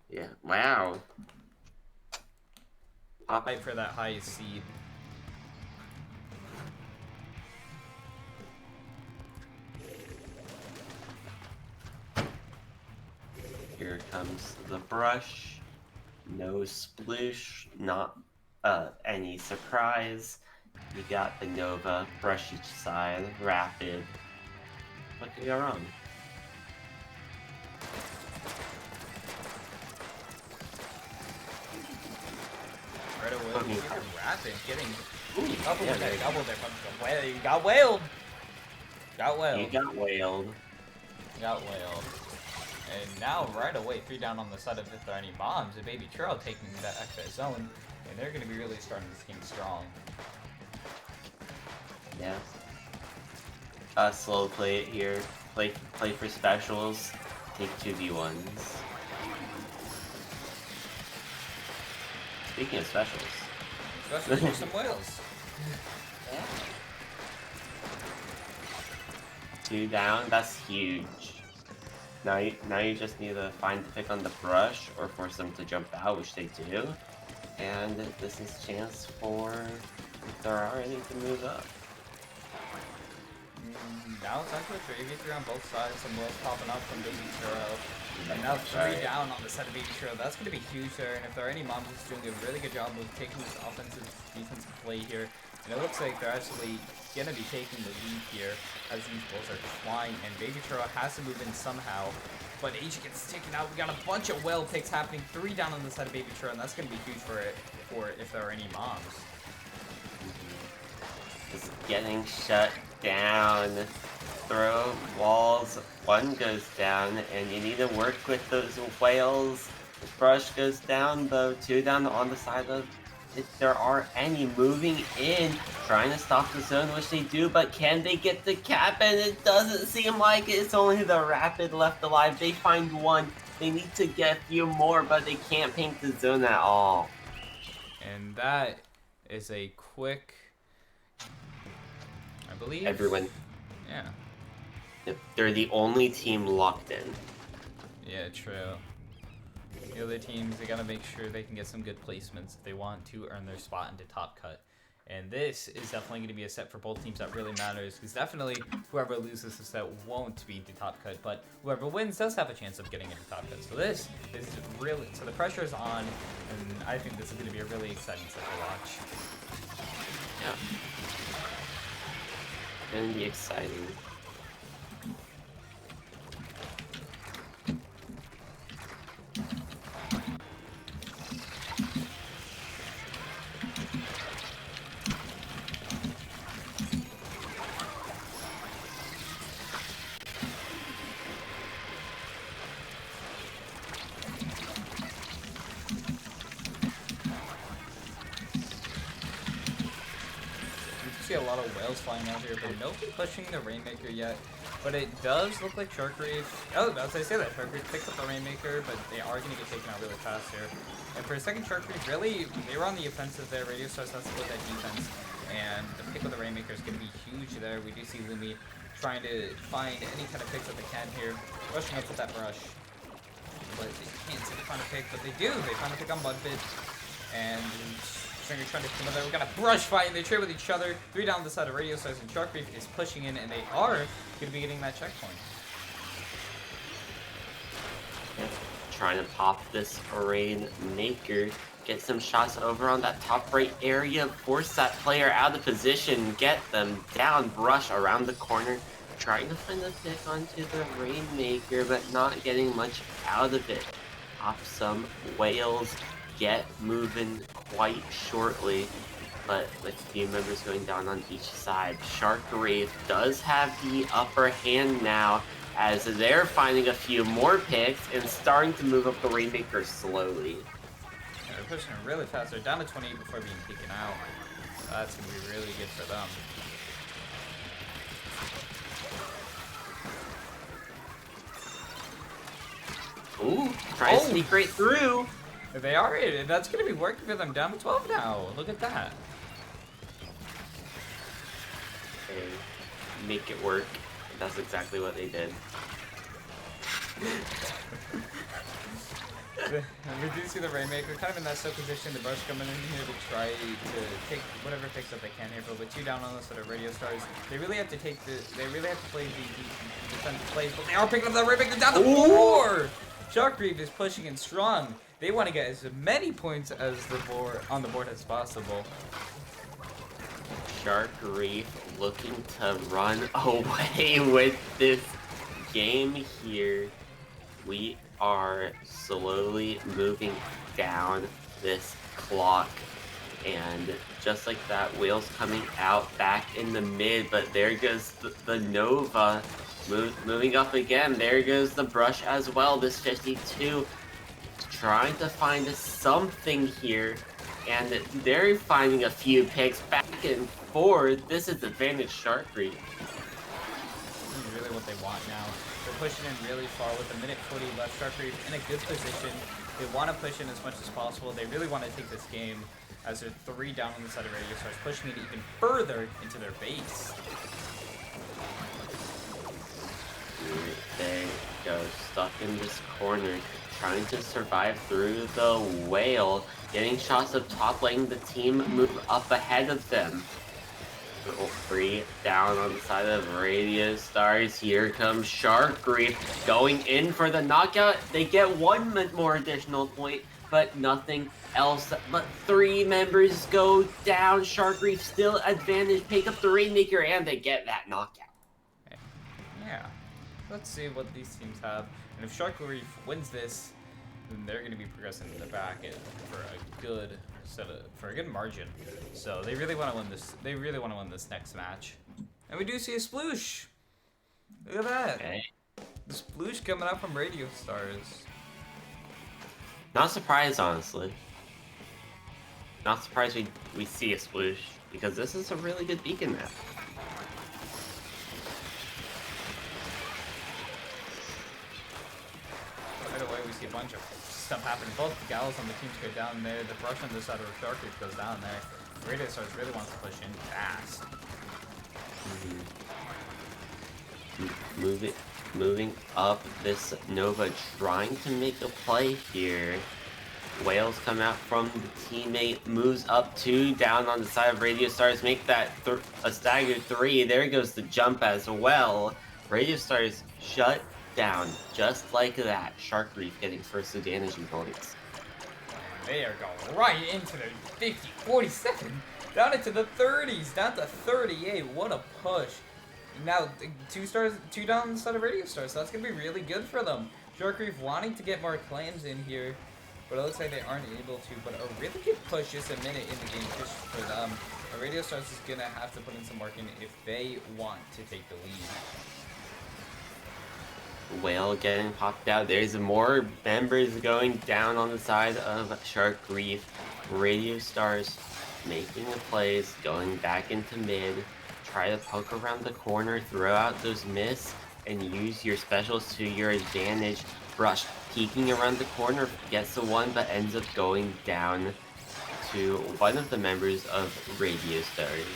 Yeah, wow. Fight for that highest seed. Here comes the Brush. No sploosh, not any surprise. You got the Nova, Brush each side, Rapid. What could go wrong? Right away, we get Rapid getting double yeah, there from the whale. You got whaled. Got whaled. You got whaled. Got whaled. And now, right away, 3 down on the side of if there are any moms, and Baby Churro taking that extra zone, and they're going to be really starting this game strong. Yeah. Slow play it here. Play for specials. Take 2v1s. Speaking of specials. Specials for some whales. 2 down. That's huge. Now you just need to find the pick on the Brush or force them to jump out, which they do. And this is a chance for, if there are any, to move up. now it's onto a 3v3 on both sides. Some wheels popping up from Baby Churro. And now 3 down on the side of Baby Churro. That's going to be huge there. And if there are any moms, it's doing a really good job of taking this offensive, defensive play here. And it looks like they're actually going to be taking the lead here as these bulls are flying. And Baby Churro has to move in somehow. But Asia gets taken out. We got a bunch of whale picks happening. 3 down on the side of Baby Churro. And that's going to be huge for if there are any moms. Just getting shut down. Throw walls. 1 goes down, and you need to work with those whales. Brush goes down, though. 2 down on the side of. If there are any moving in, trying to stop the zone, which they do, but can they get the cap? And it doesn't seem like it. It's only the Rapid left alive. They find 1. They need to get a few more, but they can't paint the zone at all. And that is a quick, I believe. Everyone. Yeah. Yep, they're the only team locked in. Yeah, true. The other teams, they gotta make sure they can get some good placements if they want to earn their spot into top cut. And this is definitely going to be a set for both teams that really matters, because definitely whoever loses this set won't be the top cut, but whoever wins does have a chance of getting into top cut. So this is really, so the pressure is on, and I think this is going to be a really exciting set to watch. Yeah. Gonna be exciting. See a lot of whales flying out here, but nobody pushing the Rainmaker yet. But it does look like Shark Reef. Oh, as I say that, Shark Reef picked up the Rainmaker, but they are going to get taken out really fast here. And for a second, Shark Reef really, they were on the offensive there. Radiostars has to put that defense, and the pick of the Rainmaker is going to be huge there. We do see Lumi trying to find any kind of picks that they can here, rushing up with that brush. But they can't seem to find a pick, but they do. They find a pick on Mudbit, and Stringer trying to come in there. We got a brush fight, and they trade with each other. 3 down the side of Radiostars, and Shark Reef is pushing in, and they are going to be getting that checkpoint. Trying to pop this Rainmaker. Get some shots over on that top right area. Force that player out of position. Get them down. Brush around the corner. Trying to find a pick onto the Rainmaker, but not getting much out of it. Pop some whales. Get moving quite shortly, but with a few members going down on each side. Shark Reef does have the upper hand now, as they're finding a few more picks and starting to move up the Rainmaker slowly. Yeah, they're pushing really fast. They're down to 28 before being taken out. That's going to be really good for them. Ooh, trying to sneak right through. They are, and that's going to be working for them. Down to 12 now. Look at that. Okay, make it work. That's exactly what they did. We do see the Rainmaker kind of in that stuck position. The Brush coming in here to try to take whatever picks up they can here. But with 2 down on the sort of Radiostars, they really have to take the. They really have to play the defensive plays. But they are picking up that Rainmaker down to 4. Shark Reef is pushing in strong. They want to get as many points as on the board as possible. Shark Reef looking to run away with this game here. We are slowly moving down this clock, and just like that, Whale's coming out back in the mid, but there goes the Nova moving up again. There goes the Brush as well. This 52 trying to find something here, and they're finding a few picks back and forth. This is advantage Shark Reef. This is really what they want now. They're pushing in really far with a minute 40 left. Shark Reef in a good position. They want to push in as much as possible. They really want to take this game as they're 3 down on the side of Radiostars, pushing it even further into their base. Here they go, stuck in this corner, trying to survive through the Whale, getting shots of top lane, the team move up ahead of them. Three down on the side of Radiostars. Here comes Shark Reef going in for the knockout. They get one more additional point, but nothing else. But three members go down. Shark Reef still advantage. Pick up the Rainmaker, and they get that knockout. Yeah. Let's see what these teams have. And if Shark Reef wins this, then they're going to be progressing in the bracket for a good for a good margin. So they really want to win this. They really want to win this next match. And we do see a sploosh. Look at that. Okay. The sploosh coming out from Radiostars. Not surprised, honestly. Not surprised we see a sploosh, because this is a really good beacon map. Right away, we see a bunch of stuff happening. Both the gals on the teams go down there. The brush on the side of the Shark Reef goes down there. Radiostars really wants to push in fast. Moving up this Nova, trying to make a play here. Whales come out from the teammate, moves up 2 down on the side of Radiostars, make that a staggered 3. There goes the jump as well. Radiostars shut down just like that. Shark Reef getting first advantage in points. They are going right into the 50, 47, down into the 30s, down to 38. What a push. Now, 2 down on the side of Radiostars, so that's going to be really good for them. Shark Reef wanting to get more claims in here, but it looks like they aren't able to. But a really good push, just a minute in the game just for them. Radiostars is going to have to put in some work in if they want to take the lead. Whale getting popped out. There's more members going down on the side of Shark Reef. Radiostars making the plays, going back into mid. Try to poke around the corner, throw out those myths, and use your specials to your advantage. Brush peeking around the corner, gets the one, but ends up going down to one of the members of Radiostars.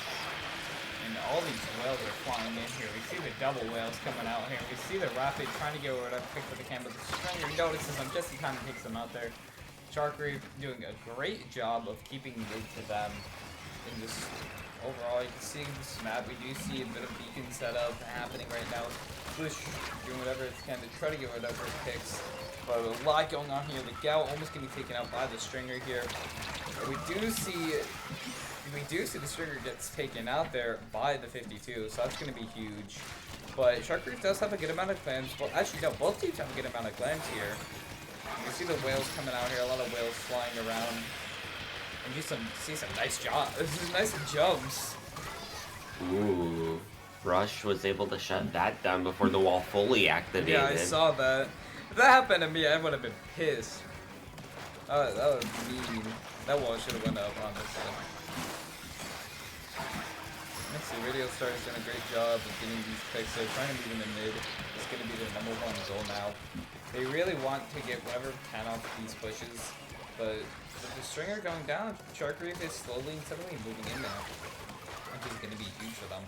And all these whales are flying in here. We see the double whales coming out here. We see the rapid trying to get over to pick for the can, but the stringer notices them just in time and takes them out there. Shark Reef doing a great job of keeping mid to them. And just overall, you can see this map, we do see a bit of beacon setup happening right now. Bush doing whatever it can to try to get whatever it picks. But a lot going on here. The gal almost getting taken out by the stringer here. And we do see the stringer gets taken out there by the 52, so that's going to be huge. But Shark Reef does have a good amount of claims. Well, actually, no, both teams have a good amount of claims here. You can see the whales coming out here, a lot of whales flying around. And see some nice jobs, nice jumps. Ooh, Rush was able to shut that down before the wall fully activated. Yeah, I saw that. If that happened to me, I would have been pissed. That was mean. That wall should have went up, honestly. Let's see, Radiostars doing a great job of getting these picks. They're trying to move in the mid. It's going to be their #1 goal now. They really want to get whatever can off these pushes, but with the stringer going down, Shark Reef is slowly and steadily moving in now, which is going to be huge for them.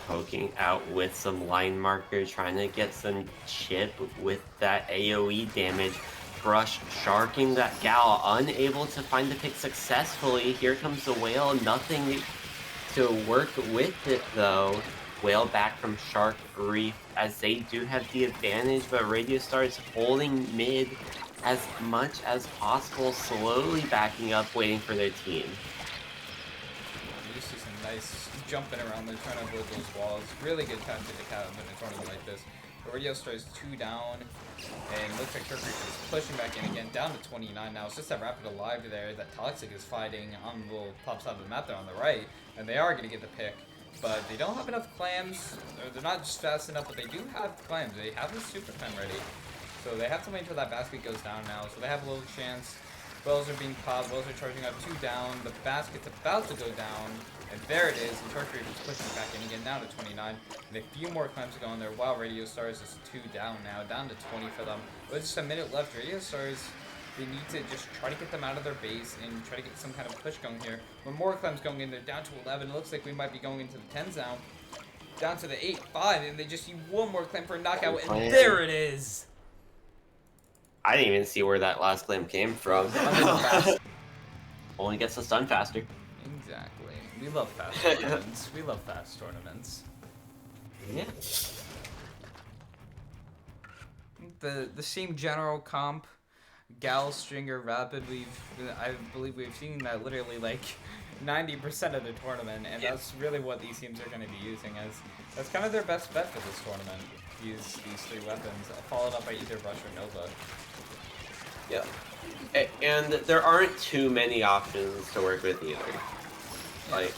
Poking out with some line marker, trying to get some chip with that AoE damage. Brush sharking that gal, unable to find the pick successfully. Here comes the whale, nothing to work with it though. Whale back from Shark Reef as they do have the advantage, but Radiostars holding mid as much as possible, slowly backing up, waiting for their team. You see some nice jumping around there, trying to avoid those walls. Really good time to the in a tournament like this. But Radiostars 2 down, and looks like Shark Reef is pushing back in again, down to 29 now. It's just that Rapid Alive there that Toxic is fighting on the little top side of the map there on the right, and they are going to get the pick. But they don't have enough clams, or they're not just fast enough, but they do have clams. They have the super clam ready. So they have to wait until that basket goes down now, so they have a little chance. Whales are being popped, whales are charging up 2 down, the basket's about to go down, and there it is, and Shark Reef is pushing back in again, down to 29, and a few more clams to go in there, while Radiostars is 2 down now, down to 20 for them. With just a minute left, Radiostars, they need to just try to get them out of their base and try to get some kind of push going here. With more clams going in there, down to 11, it looks like we might be going into the 10s now, down to the 8-5, and they just need one more clam for a knockout, and there it is! I didn't even see where that last claim came from. only gets us done faster. Exactly. We love fast tournaments. We love fast tournaments. Yeah. The same general comp, Gal, Stringer, Rapid, I believe we've seen that literally like 90% of the tournament, and that's really what these teams are going to be using as that's kind of their best bet for this tournament. Use these three weapons, followed up by either Rush or Nova. Yeah. And there aren't too many options to work with either. Yeah. Like,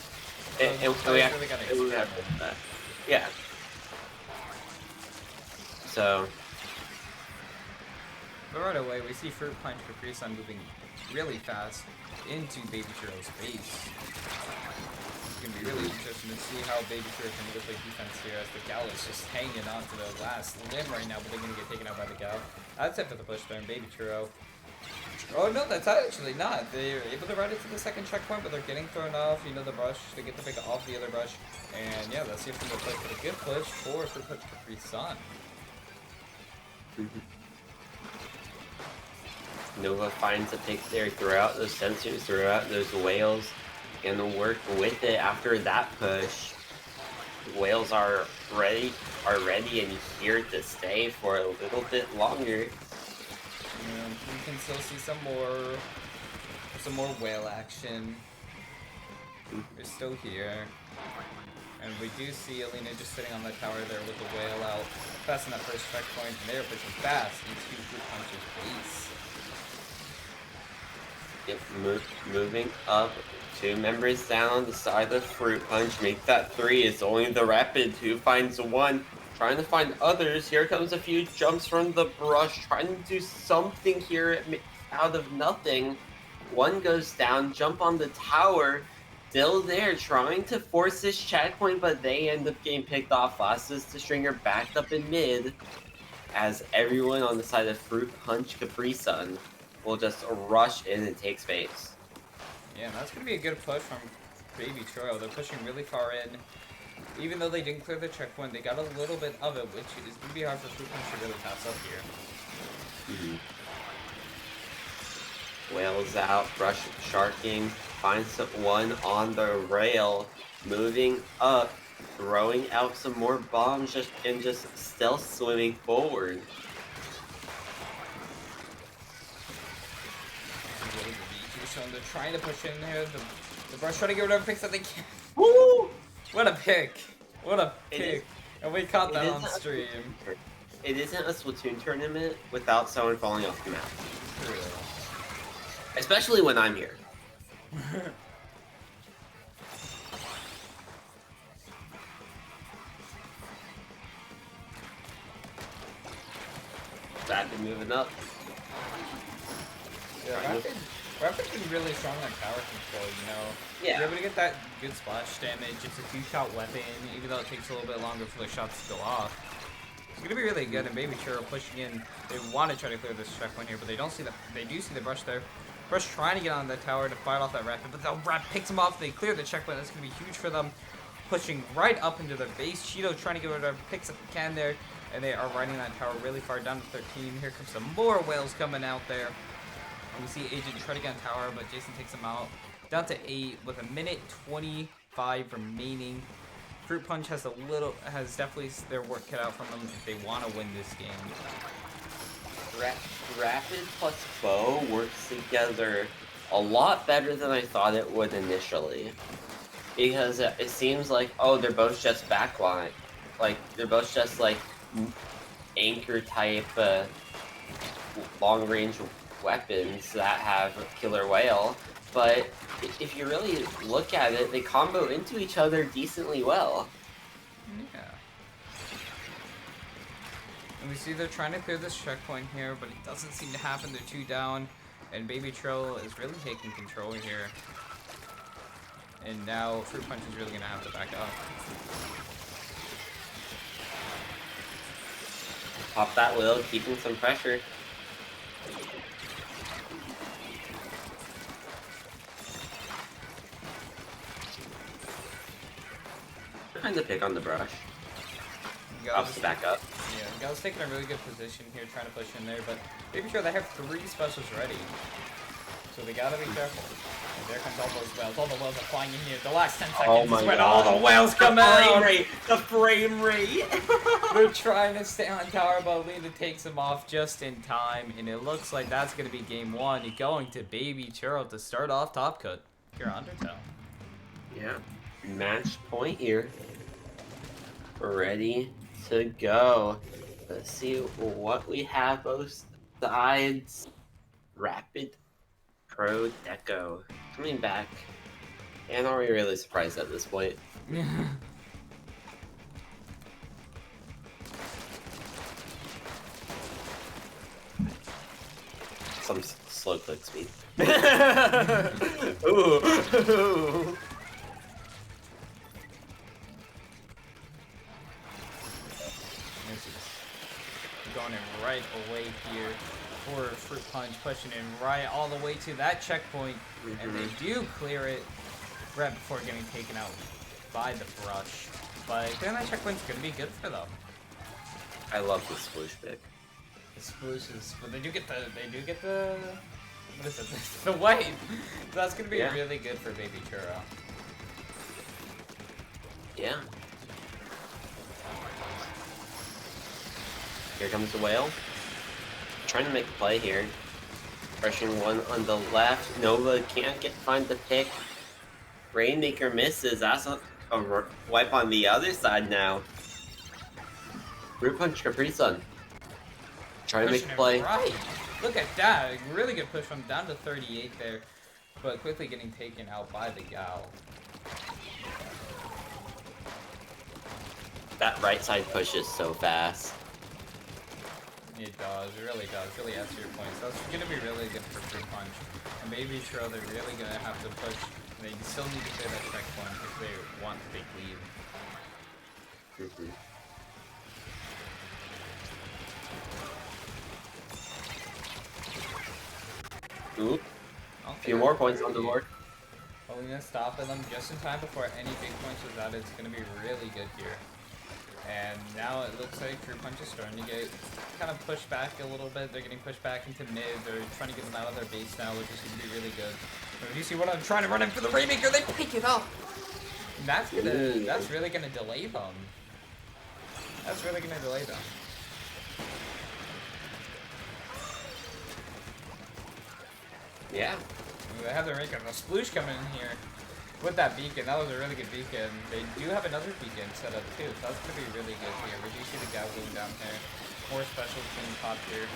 So and we really have, gotta and we have that. Yeah. So. But right away, we see Fruit Punch caprisun moving really fast into Baby Churro's base. It's gonna be really interesting to see how Baby Churro can go play defense here, as the Gal is just hanging on to the last limb right now, but they're gonna get taken out by the Gal. That's it for the push there, and Baby Churro. Oh no, that's actually not. They're able to ride it to the second checkpoint, but they're getting thrown off. You know, the brush. They get to pick off the other brush, and yeah, let's see if we can play for the good push for Fruit Punch caprisun. Nova finds a pick there, throw out those sensors, throw out those whales, and work with it after that push. The whales are ready and here to stay for a little bit longer. And we can still see some more whale action. They're still here. And we do see Alina just sitting on the tower there with the whale out. Fast in that first checkpoint, and they're pushing fast into Fruit Punch's base. Yep, moving up, 2 members down, decide the Fruit Punch, make that 3. It's only the Rapid who finds 1. Trying to find others. Here comes a few jumps from the brush, trying to do something here out of nothing. 1 goes down, jump on the tower, still there, trying to force this checkpoint, but they end up getting picked off. Fastest to Stringer backed up in mid, as everyone on the side of Fruit Punch caprisun will just rush in and take space. Yeah, and that's going to be a good push from Baby Churro. They're pushing really far in. Even though they didn't clear the checkpoint, they got a little bit of it, which is going to be hard for Fruit Punch to really pass up here. Whales out, brush sharking, finds 1 on the rail, moving up, throwing out some more bombs, just stealth swimming forward. So they're trying to push in here. The brush trying to get whatever picks that they can. Woo! What a pick! What a pick! And we caught that on isn't stream. It isn't a Splatoon tournament without someone falling off the map. True. Especially when I'm here. Rapid moving up. Yeah, Rapid's been really strong on tower control, you know? Yeah. You're able to get that good splash damage. It's a 2-shot weapon, even though it takes a little bit longer for the shots to go off. It's gonna be really good, and Baby Churro pushing in. They want to try to clear this checkpoint here, but they don't see they do see the brush there. Brush trying to get on the tower to fight off that Rapid, but the Rapid picks him off. They clear the checkpoint. That's gonna be huge for them. Pushing right up into their base. Cheeto trying to get whatever picks up he can there, and they are riding that tower really far down to 13. Here comes some more whales coming out there. And we see Agent try to get on tower, but Jason takes him out. Down to 8 with 1:25 remaining. Fruit Punch has definitely their work cut out from them if they want to win this game. Rapid plus Bow works together a lot better than I thought it would initially. Because it seems like, oh, they're both just backline. Like, they're both just like anchor type long range weapons that have Killer Whale, but if you really look at it, they combo into each other decently well. Yeah. And we see they're trying to clear this checkpoint here, but it doesn't seem to happen. They're 2 down, and Baby Churro is really taking control here. And now Fruit Punch is really going to have to back up. Pop that wheel, keeping some pressure. Trying to pick on the brush. Helps to back up. Yeah, Gal's taking a really good position here, trying to push in there, but Baby Churro, they have 3 specials ready. So they gotta be careful. And there comes all those whales. All the whales are flying in here. The last 10 Oh seconds my is when God. all the whales come out. The frame rate. They're trying to stay on tower, but Lena takes them off just in time. And it looks like that's going to be game 1. Going to Baby Churro to start off top cut. Your Undertale. Yeah. Match point here. Ready to go. Let's see what we have both sides. Rapid Pro Deco coming back. And are we really surprised at this point? Some slow click speed. Ooh. Going in right away here for Fruit Punch, pushing in right all the way to that checkpoint, and they do clear it right before getting taken out by the brush. But clearing that checkpoint's gonna be good for them. I love the sploosh pick. The splooshes, but they do get the what is it? The wave. So that's gonna be really good for Baby Churro. Yeah. Here comes the whale. Trying to make a play here. Pressuring one on the left. Nova can't find the pick. Rainmaker misses. That's a wipe on the other side now. Fruit Punch caprisun. Trying to make a play. Right. Look at that. A really good push from down to 38 there, but quickly getting taken out by the gal. That right side push is so fast. It does, it really does. Really adds to your points. That's gonna be really good for Fruit Punch. And Baby Churro, they're really gonna have to push. They still need to clear that checkpoint if they want to take lead. Ooh. A few more points on the board. Alina stopping them just in time before any big points was added. It's gonna be really good here. And now it looks like Fruit Punch is starting to get kind of pushed back a little bit. They're getting pushed back into mid. They're trying to get them out of their base now, which is going to be really good. So you see what I'm trying to run in for the Rainmaker? They pick it up. And that's really gonna delay them. That's really gonna delay them. Yeah. They have their Rainmaker. The Sploosh coming in here with that beacon. That was a really good beacon. They do have another beacon set up too, so that's gonna be really good here. We do see the gal going down there. More specials being popped here.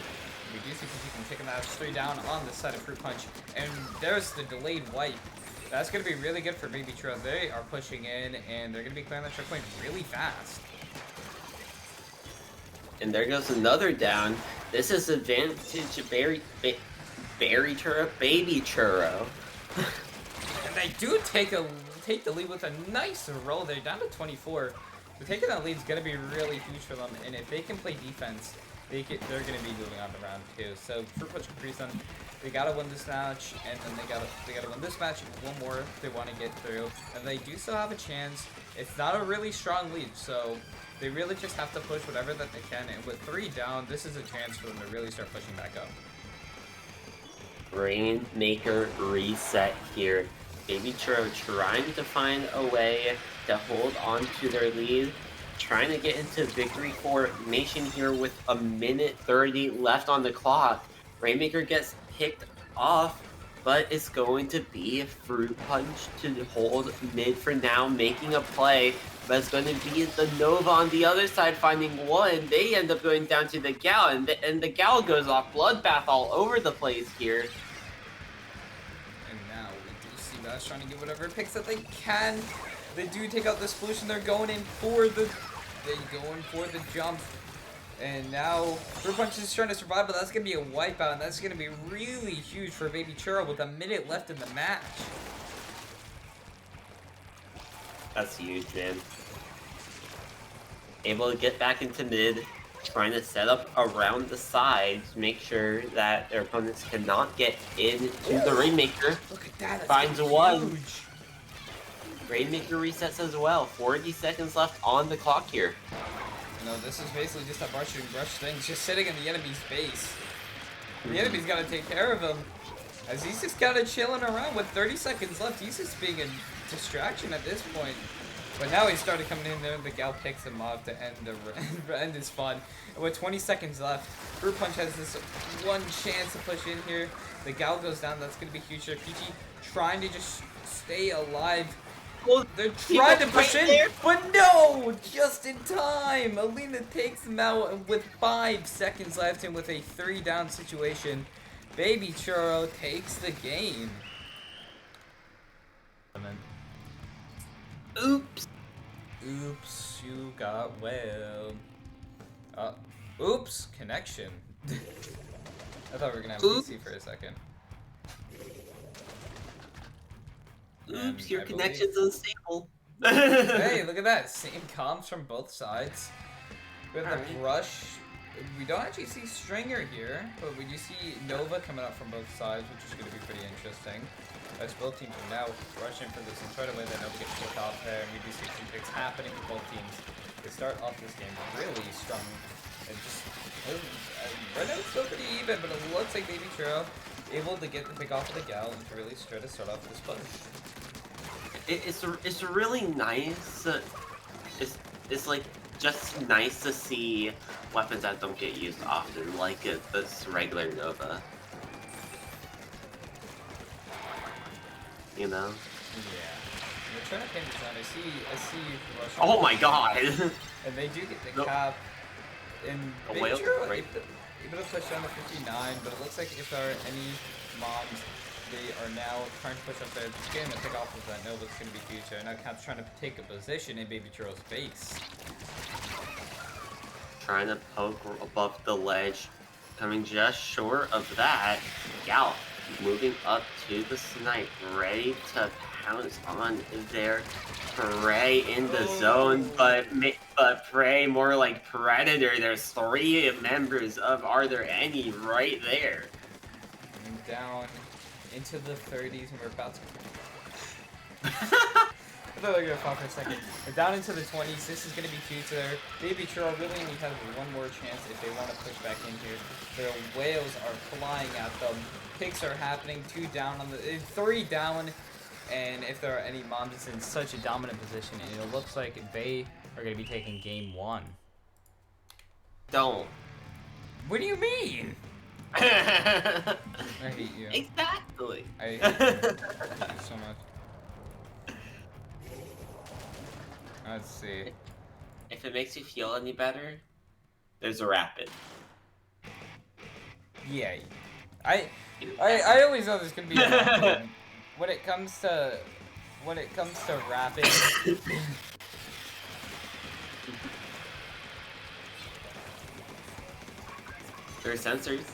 We do see Caprisun taking that straight down on the side of Fruit Punch. And there's the delayed wipe. That's gonna be really good for Baby Churro. They are pushing in and they're gonna be clearing that checkpoint really fast. And there goes another down. This is advantage of Baby Churro. And they do take the lead with a nice roll. They're down to 24. So taking that lead is going to be really huge for them. And if they can play defense, they're going to be moving on to round 2. So Fruit Punch caprisun, they got to win this match, and then they got to win this match. One more if they want to get through, and they do still have a chance. It's not a really strong lead, so they really just have to push whatever that they can. And with 3 down, this is a chance for them to really start pushing back up. Rainmaker reset here. Baby Churro trying to find a way to hold on to their lead. Trying to get into victory formation here with a minute 30 left on the clock. Rainmaker gets picked off, but it's going to be a Fruit Punch to hold mid for now, making a play. But it's going to be the Nova on the other side finding one. They end up going down to the Gal, and the Gal goes off. Bloodbath all over the place here. And now we do see Bash trying to get whatever picks that they can. They do take out the solution. They're going in for the jump. And now Fruit Punch is trying to survive, but that's going to be a wipeout, and that's going to be really huge for Baby Churro with a minute left in the match. That's huge, man. Able to get back into mid, trying to set up around the sides, make sure that their opponents cannot get into the Rainmaker. Look at that. Finds one. Rainmaker resets as well. 40 seconds left on the clock here. You know, this is basically just a brush and brush thing, just sitting in the enemy's base. The enemy's got to take care of him. As he's just kind of chilling around with 30 seconds left. He's just being a distraction at this point. But now he started coming in there. The Gal picks him off to end end his fun. And with 20 seconds left, Fruit Punch has this one chance to push in here. The Gal goes down. That's going to be huge there. Peachy trying to just stay alive. Well, they're trying to push in, but no! Just in time! Alina takes him out with 5 seconds left and with a 3-down situation. Baby Churro takes the game. Oops. Oops, you got wailed. Oops, connection. I thought we were gonna have PC for a second. Oops, your connection's unstable. Hey, look at that. Same comms from both sides. We have the brush. We don't actually see Stringer here, but we do see Nova coming up from both sides, which is going to be pretty interesting. As both teams are now rushing for this incredible way that Nova gets kicked off there, and we do see some picks happening for both teams. They start off this game really strong, and just right now it's still pretty even, but it looks like Baby Churro able to get the pick off of the Gal and to really try to start off this push. It's really nice. It's like just nice to see weapons that don't get used often, like this regular Nova. You know? Yeah. They're trying to pin this down. I see Russian. Oh my god! And they do get the cap. And Baby Churro able to push down to 59, but it looks like if there are any moms, they are now trying to push up there. Just getting the pick off of that Nova's going to be huge there. Now Cap's trying to take a position in Baby Churro's base. Trying to poke above the ledge, coming just short of that. Gal moving up to the snipe, ready to pounce on their prey in the zone, but prey more like predator. There's 3 members of Are There Any right there. And down into the 30s, and we're about to. I thought they were gonna fall for a second. We're down into the 20s. This is gonna be huge there. Baby Churro really only has one more chance if they want to push back in here. Their whales are flying at them. Picks are happening. 2 down on the 3 down. And if there are any moms, it's in such a dominant position, and it looks like they are gonna be taking game 1. Don't. What do you mean? I hate you. Exactly. I hate you so much. Let's see. If it makes you feel any better, there's a rapid. Yeah. I always know there's gonna be a rapid. When it comes to rapid. There are sensors.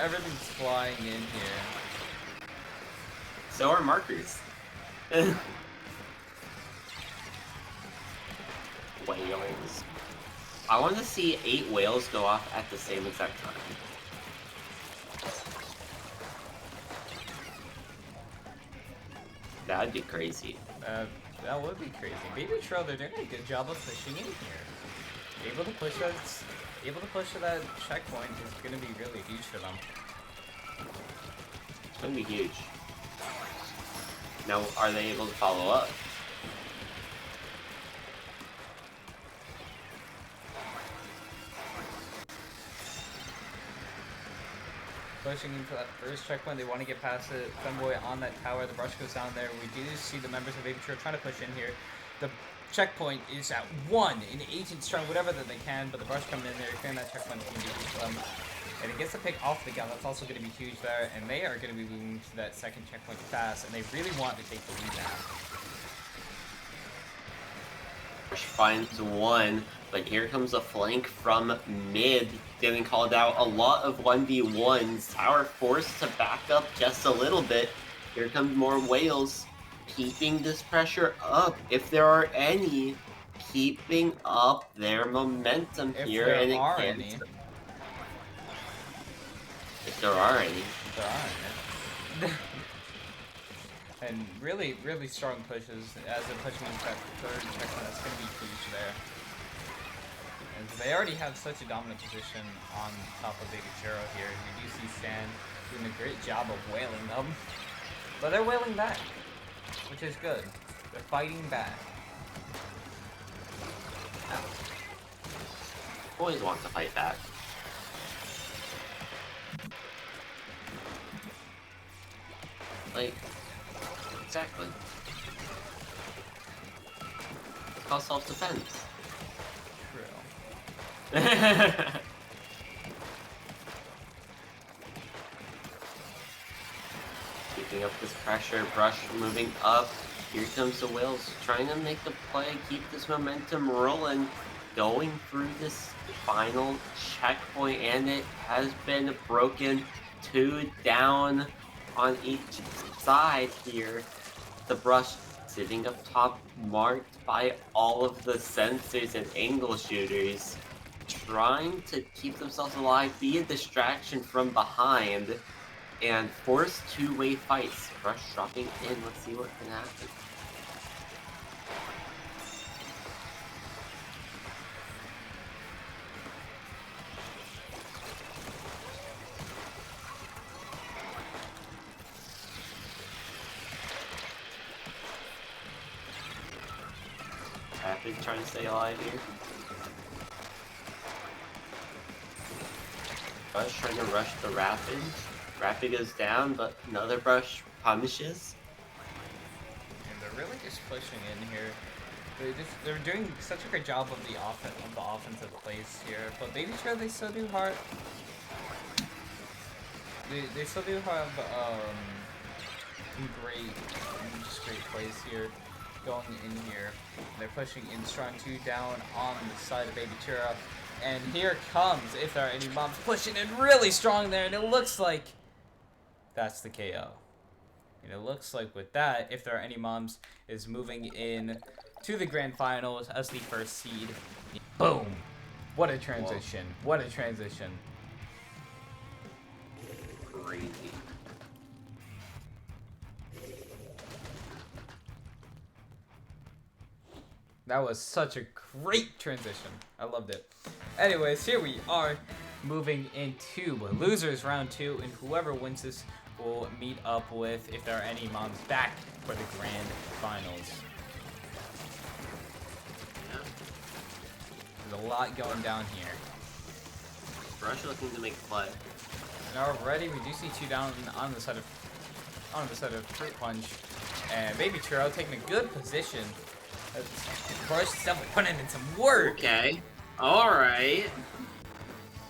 Everything's flying in here. So are markers. Whales. I want to see 8 whales go off at the same exact time. That'd be crazy. That would be crazy. Baby Churro, they're doing a good job of pushing in here. Able to push to that checkpoint is gonna be really huge for them. It's gonna be huge. Now, are they able to follow up? Pushing into that first checkpoint, they want to get past the Femboy on that tower. The brush goes down there. We do see the members of Baby Churro trying to push in here. The checkpoint is at 1, and agents trying whatever that they can, but the brush coming in there, clearing that checkpoint is going to be huge for them. And it gets the pick off the gun. That's also going to be huge there, and they are going to be moving to that second checkpoint fast, and they really want to take the lead now. Brush finds 1, but here comes a flank from mid, getting called out. A lot of 1v1s. Tower forced to back up just a little bit. Here comes more whales, keeping this pressure up. If there are any, keeping up their momentum If here. there And are it any. If there are any. If there are any. And really, really strong pushes as they're pushing into that third checkpoint. That's going to be huge there. And they already have such a dominant position on top of Baby Churro here. We do see Stan doing a great job of wailing them. But they're wailing back, which is good. They're fighting back. Always wants to fight back. Like, exactly. It's called self-defense. True. Keeping up this pressure, Brush moving up. Here comes the Whales, trying to make the play, keep this momentum rolling, going through this final checkpoint, and it has been broken. 2 down on each side here. The Brush sitting up top, marked by all of the sensors and angle shooters, trying to keep themselves alive, be a distraction from behind, and force two-way fights. Brush dropping in, let's see what can happen. Rapid trying to stay alive here. Brush trying to rush the Rapid. Rapid goes down, but another Brush punishes. And they're really just pushing in here. They're doing such a great job of the offensive plays here. But Baby Churro, they still do hard. They still do have great plays here. Going in here, they're pushing in strong 2 down on the side of Baby Churro, and here comes, if there are any mobs, pushing in really strong there, and it looks like that's the KO. And it looks like with that, if there are any mobs, is moving in to the grand finals as the first seed. Boom! What a transition! Whoa. What a transition! Crazy. That was such a great transition. I loved it. Anyways, here we are moving into losers round 2, and whoever wins this will meet up with, if there are any moms, back for the grand finals. Yeah. There's a lot going down here. Brush looking to make a play. And already we do see 2 down on the side of Fruit Punch, and Baby Churro taking a good position. Brush is definitely putting in some work. Okay. Alright.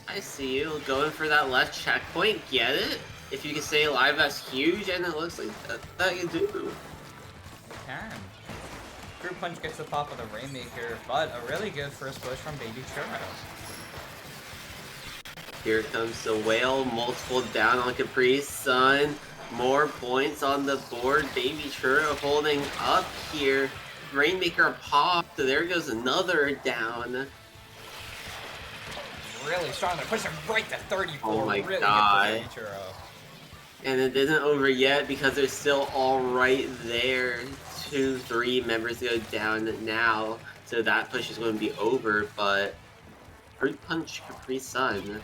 I see you. Going for that left checkpoint. Get it? If you can stay alive, that's huge, and it looks like that you do. You can. Fruit Punch gets the pop of the Rainmaker, but a really good first push from Baby Churro. Here comes the Whale. Multiple down on caprisun. More points on the board. Baby Churro holding up here. Rainmaker popped, so there goes another down. Really strong, they're pushing right to 34. Oh my really god. Good for Baby Churro. And it isn't over yet because they're still all right there. 2-3 members go down now, so that push is going to be over, but Fruit Punch caprisun,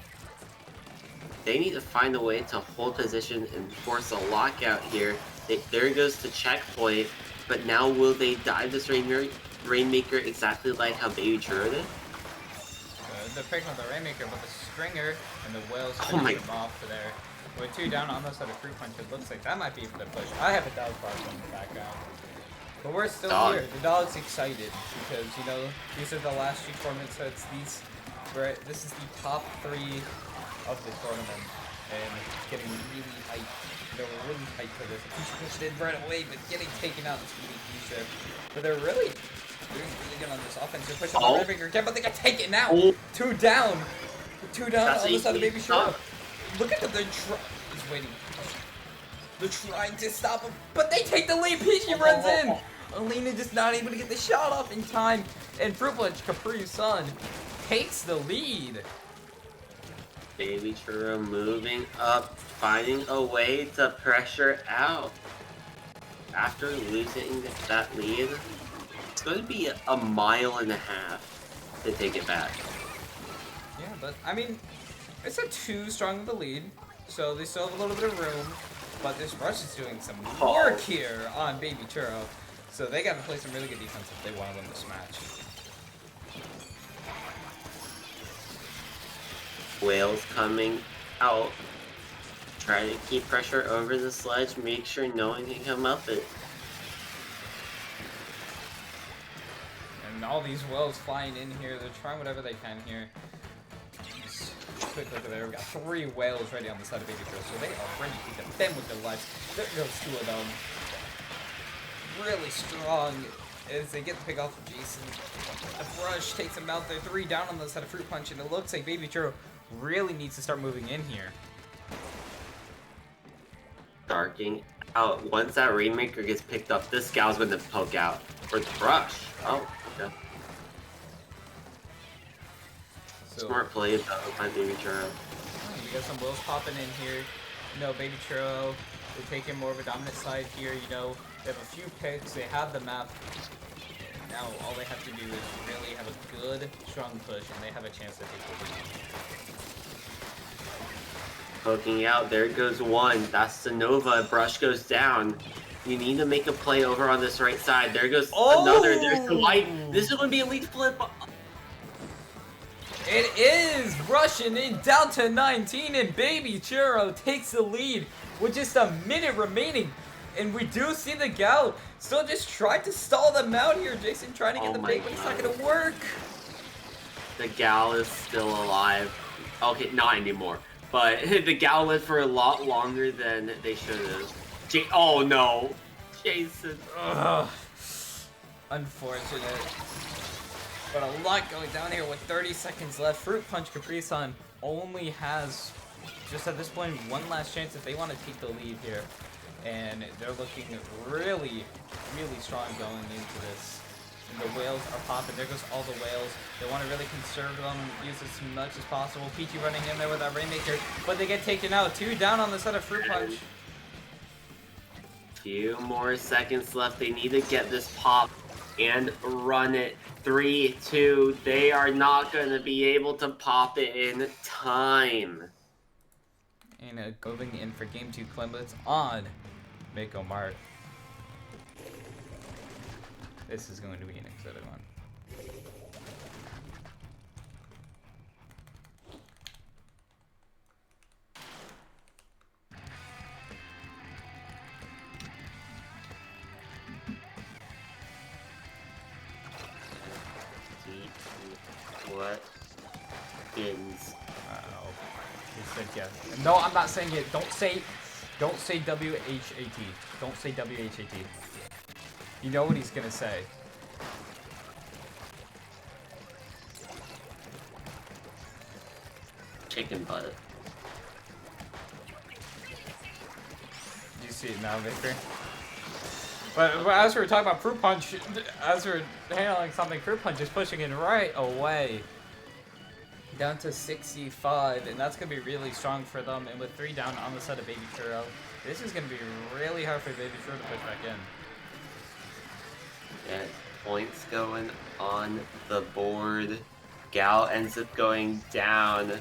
they need to find a way to hold position and force a lockout here. There goes the checkpoint. But now will they dive this Rainmaker exactly like how Baby Churro did? They're picking up the Rainmaker, but the Stringer and the Whales Oh my them off there. With 2 down on the side of Fruit Punch, it looks like that might be for the push. I have a dog bark in the background. But we're still here. The dog's excited because, you know, these are the last 2 tournaments, so it's this is the top 3 of the tournament. And it's getting really hyped. They were really hyped for this. Pushed in right away, but getting taken out is really easy. But they're really doing really good on this offense. They're pushing the Rainmaker again, but they got taken out. 2 down. 2 down on the side of Baby Churro. Look at them. He's waiting. They're trying to stop him, but they take the lead. He runs in. Alina just not able to get the shot off in time. And Fruit Punch caprisun takes the lead. Baby Churro moving up, finding a way to pressure out. After losing that lead, it's going to be a mile and a half to take it back. but I mean, it's not too strong of a lead, so they still have a little bit of room. But this Rush is doing some work here on Baby Churro, so they got to play some really good defense if they want to win this match. Whales coming out. Try to keep pressure over the sledge, make sure no one can come up it. And all these whales flying in here, they're trying whatever they can here. Just quick look at there, we've got 3 whales ready on the side of Baby Churro, so they are ready to defend with their lives. There goes 2 of them. Really strong as they get the pick off of Jason. The Brush takes him out there, 3 down on the side of Fruit Punch, and it looks like Baby Churro really needs to start moving in here. Darking out. Once that Rainmaker gets picked up, this gal's going to poke out. For the Brush. Oh, okay. So, smart play though by Baby Churro. You got some wheels popping in here. You know, Baby Churro, they're taking more of a dominant side here. You know, they have a few picks. They have the map. Now all they have to do is really have a good, strong push, and they have a chance to take the lead. Poking out, there goes 1. That's the Nova. Brush goes down. You need to make a play over on this right side. There goes another. There's the white. This is going to be a lead flip. It is rushing in down to 19, and Baby Churro takes the lead with just a minute remaining. And we do see the gal still just tried to stall them out here. Jason trying to get the bait, but it's not going to work. The gal is still alive. Okay, not anymore. But the gal lived for a lot longer than they should have. Oh no, Jason. Ugh. Unfortunate. But a lot going down here with 30 seconds left. Fruit Punch caprisun only has, just at this point, 1 last chance if they want to take the lead here. And they're looking really, really strong going into this. And the whales are popping. There goes all the whales. They want to really conserve them, use as much as possible. Peachy running in there with that Rainmaker, but they get taken out. 2 down on the side of Fruit Punch. Few more seconds left. They need to get this pop and run it. 3, 2. They are not going to be able to pop it in time. And going in for game 2 Clemblets on Mako Mart. This is going to be an exciting one. What is? Uh-oh. He said yes. No, I'm not saying it. Don't say W-H-A-T. Don't say W-H-A-T. You know what he's gonna say. Chicken butt. You see it now, Victor? But as we were talking about Fruit Punch, as we're handling something, Fruit Punch is pushing it right away. Down to 65, and that's going to be really strong for them. And with 3 down on the side of Baby Churro, this is going to be really hard for Baby Churro to push back in. Yeah, points going on the board. Gal ends up going down.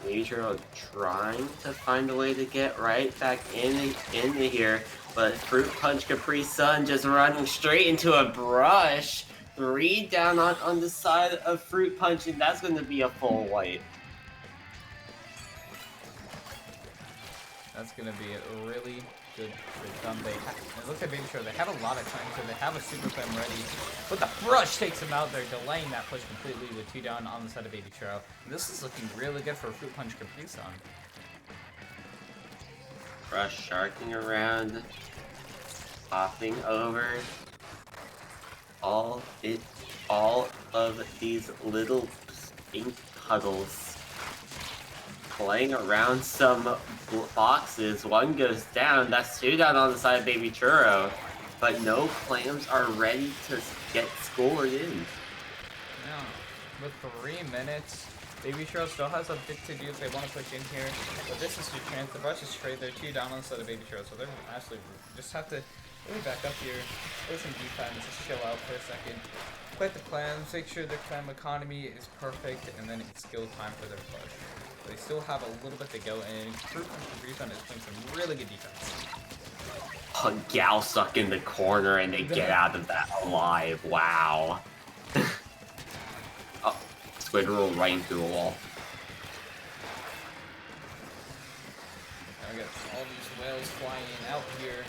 Baby Churro trying to find a way to get right back into here. But Fruit Punch caprisun just running straight into a brush. 3 down on the side of Fruit Punch, and that's going to be a full white. That's going to be really good for them. It looks like Baby Churro, they have a lot of time, so they have a Super Flame ready. But the brush takes him out there, delaying that push completely with 2 down on the side of Baby Churro. This is looking really good for Fruit Punch caprisun. Brush sharking around, popping over. All of these little ink puddles playing around some boxes. 1 goes down. That's 2 down on the side of Baby Churro, but no clams are ready to get scored in. Yeah, with 3 minutes Baby Churro still has a bit to do if they want to push in here, but this is your chance. The brush is straight. They're 2 down on the side of Baby Churro, so they're actually just have to really back up here, play some defense, just chill out for a second, play the clams, make sure their clam economy is perfect, and then it's skill time for their push. They still have a little bit to go, and Fruit Punch Caprisun is playing some really good defense. Gal stuck in the corner and they get out of that alive. Wow. Oh, Squid roll right into the wall. Now we got all these whales flying out here.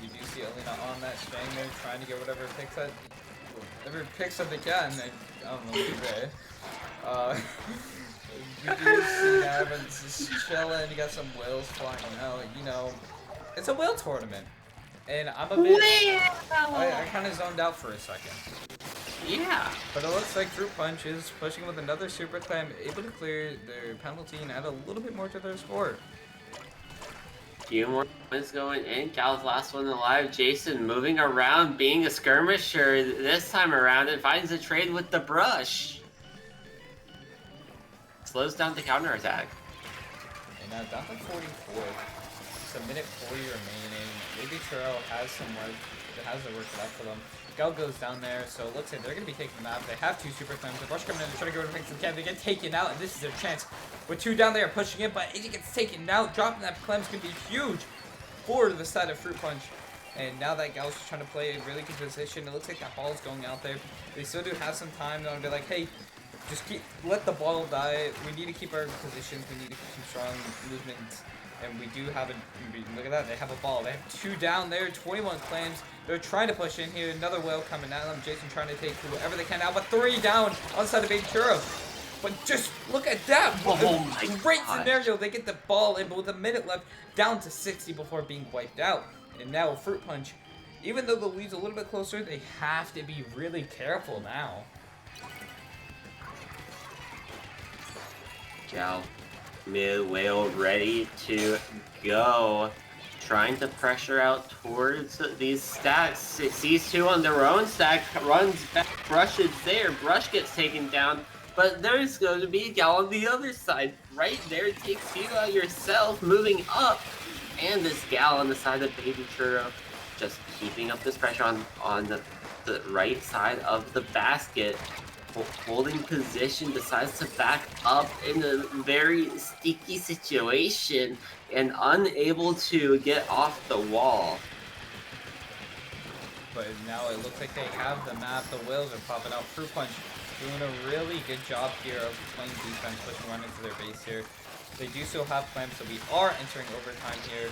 You do see Alina on that string there, trying to get whatever picks up they can. I don't know what to say. You do see Evans just chilling. You got some whales flying out. You know, it's a whale tournament, and I'm a bit. I kind of zoned out for a second. Yeah. But it looks like Fruit Punch is pushing with another Super Clam, able to clear their penalty and add a little bit more to their score. Few more points going in. Gal's last one alive. Jason moving around, being a skirmisher this time around, and finds a trade with the brush. Slows down the counterattack. And now down to 44. Just a minute 40 remaining. Baby Churro has some work. It has the work left for them. Gal goes down there, so it looks like they're going to be taking the map. They have 2 Super Clams. The brush coming in to try to go to fix some cam. They get taken out, and this is their chance. With 2 down there pushing it, but AJ gets taken out. Dropping that Clam's going to be huge for the side of Fruit Punch. And now that Gal's trying to play a really good position, it looks like that ball's going out there. They still do have some time. They'll be like, hey, just let the ball die. We need to keep our positions. We need to keep some strong movement. And we do have look at that, they have a ball. They have 2 down there, 21 clams. They're trying to push in here. Another whale coming at them. Jason trying to take whoever they can out, but 3 down on the side of Baby Churro. But just look at that. Great scenario. They get the ball in, but with a minute left, down to 60 before being wiped out. And now Fruit Punch, even though the lead's a little bit closer, they have to be really careful now. Gal, mid whale ready to go. Trying to pressure out towards these stacks. It sees 2 on their own stack, runs back, Brush is there. Brush gets taken down, but there's going to be a Gal on the other side. Right there, it takes you out yourself, moving up. And this Gal on the side of Baby Churro, just keeping up this pressure on the right side of the basket. Holding position, decides to back up in a very sticky situation and unable to get off the wall. But now it looks like they have the map. The whales are popping out. Fruit Punch doing a really good job here of playing defense, pushing right into their base here. They do still have clams, so we are entering overtime here.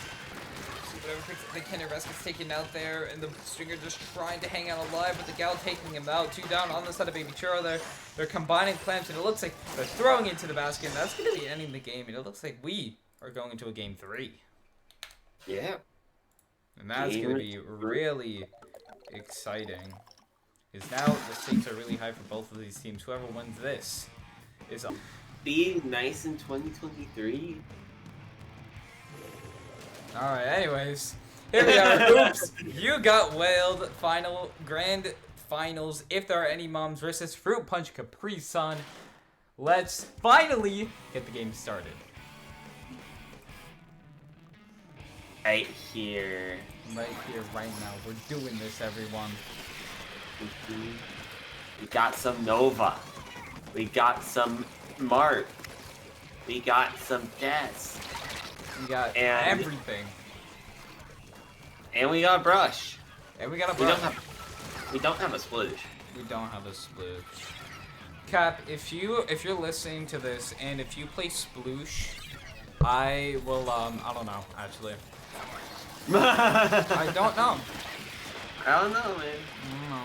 The Kinder Rest gets taken out there, and the Stringer just trying to hang out alive, but the Gal taking him out. 2 down on the side of Baby Churro there. They're combining clams, and it looks like they're throwing into the basket, and that's going to be ending the game, and it looks like we are going into a game 3. Yeah. And that's going to be really exciting. Because now the stakes are really high for both of these teams. Whoever wins this is up. Be nice in 2023. Alright, anyways, here we are. Oops, you got whaled. Grand finals. If there are any moms versus Fruit Punch Caprisun. Let's finally get the game started. Right here. Right here, right now. We're doing this, everyone. We got some Nova. We got some Mark. We got some Des. We got everything. And we got Brush. And we got a Brush. We don't have a Sploosh. We don't have a Sploosh. Cap, if you're listening to this and if you play Sploosh, I will I don't know, actually. I don't know. I don't know, man. I don't know.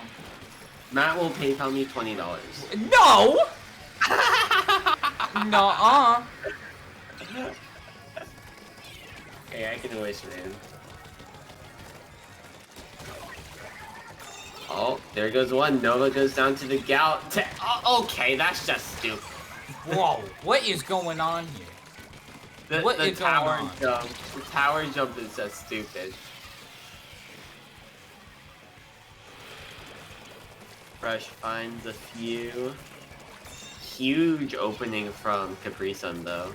Matt will PayPal me $20. No! Nuh-uh. Okay, I can wish, man. Oh, there goes one. Nova goes down to the Gal. Oh, okay, that's just stupid. Whoa, what is going on here? The tower jump. The tower jump is just stupid. Brush finds a few huge opening from caprisun though.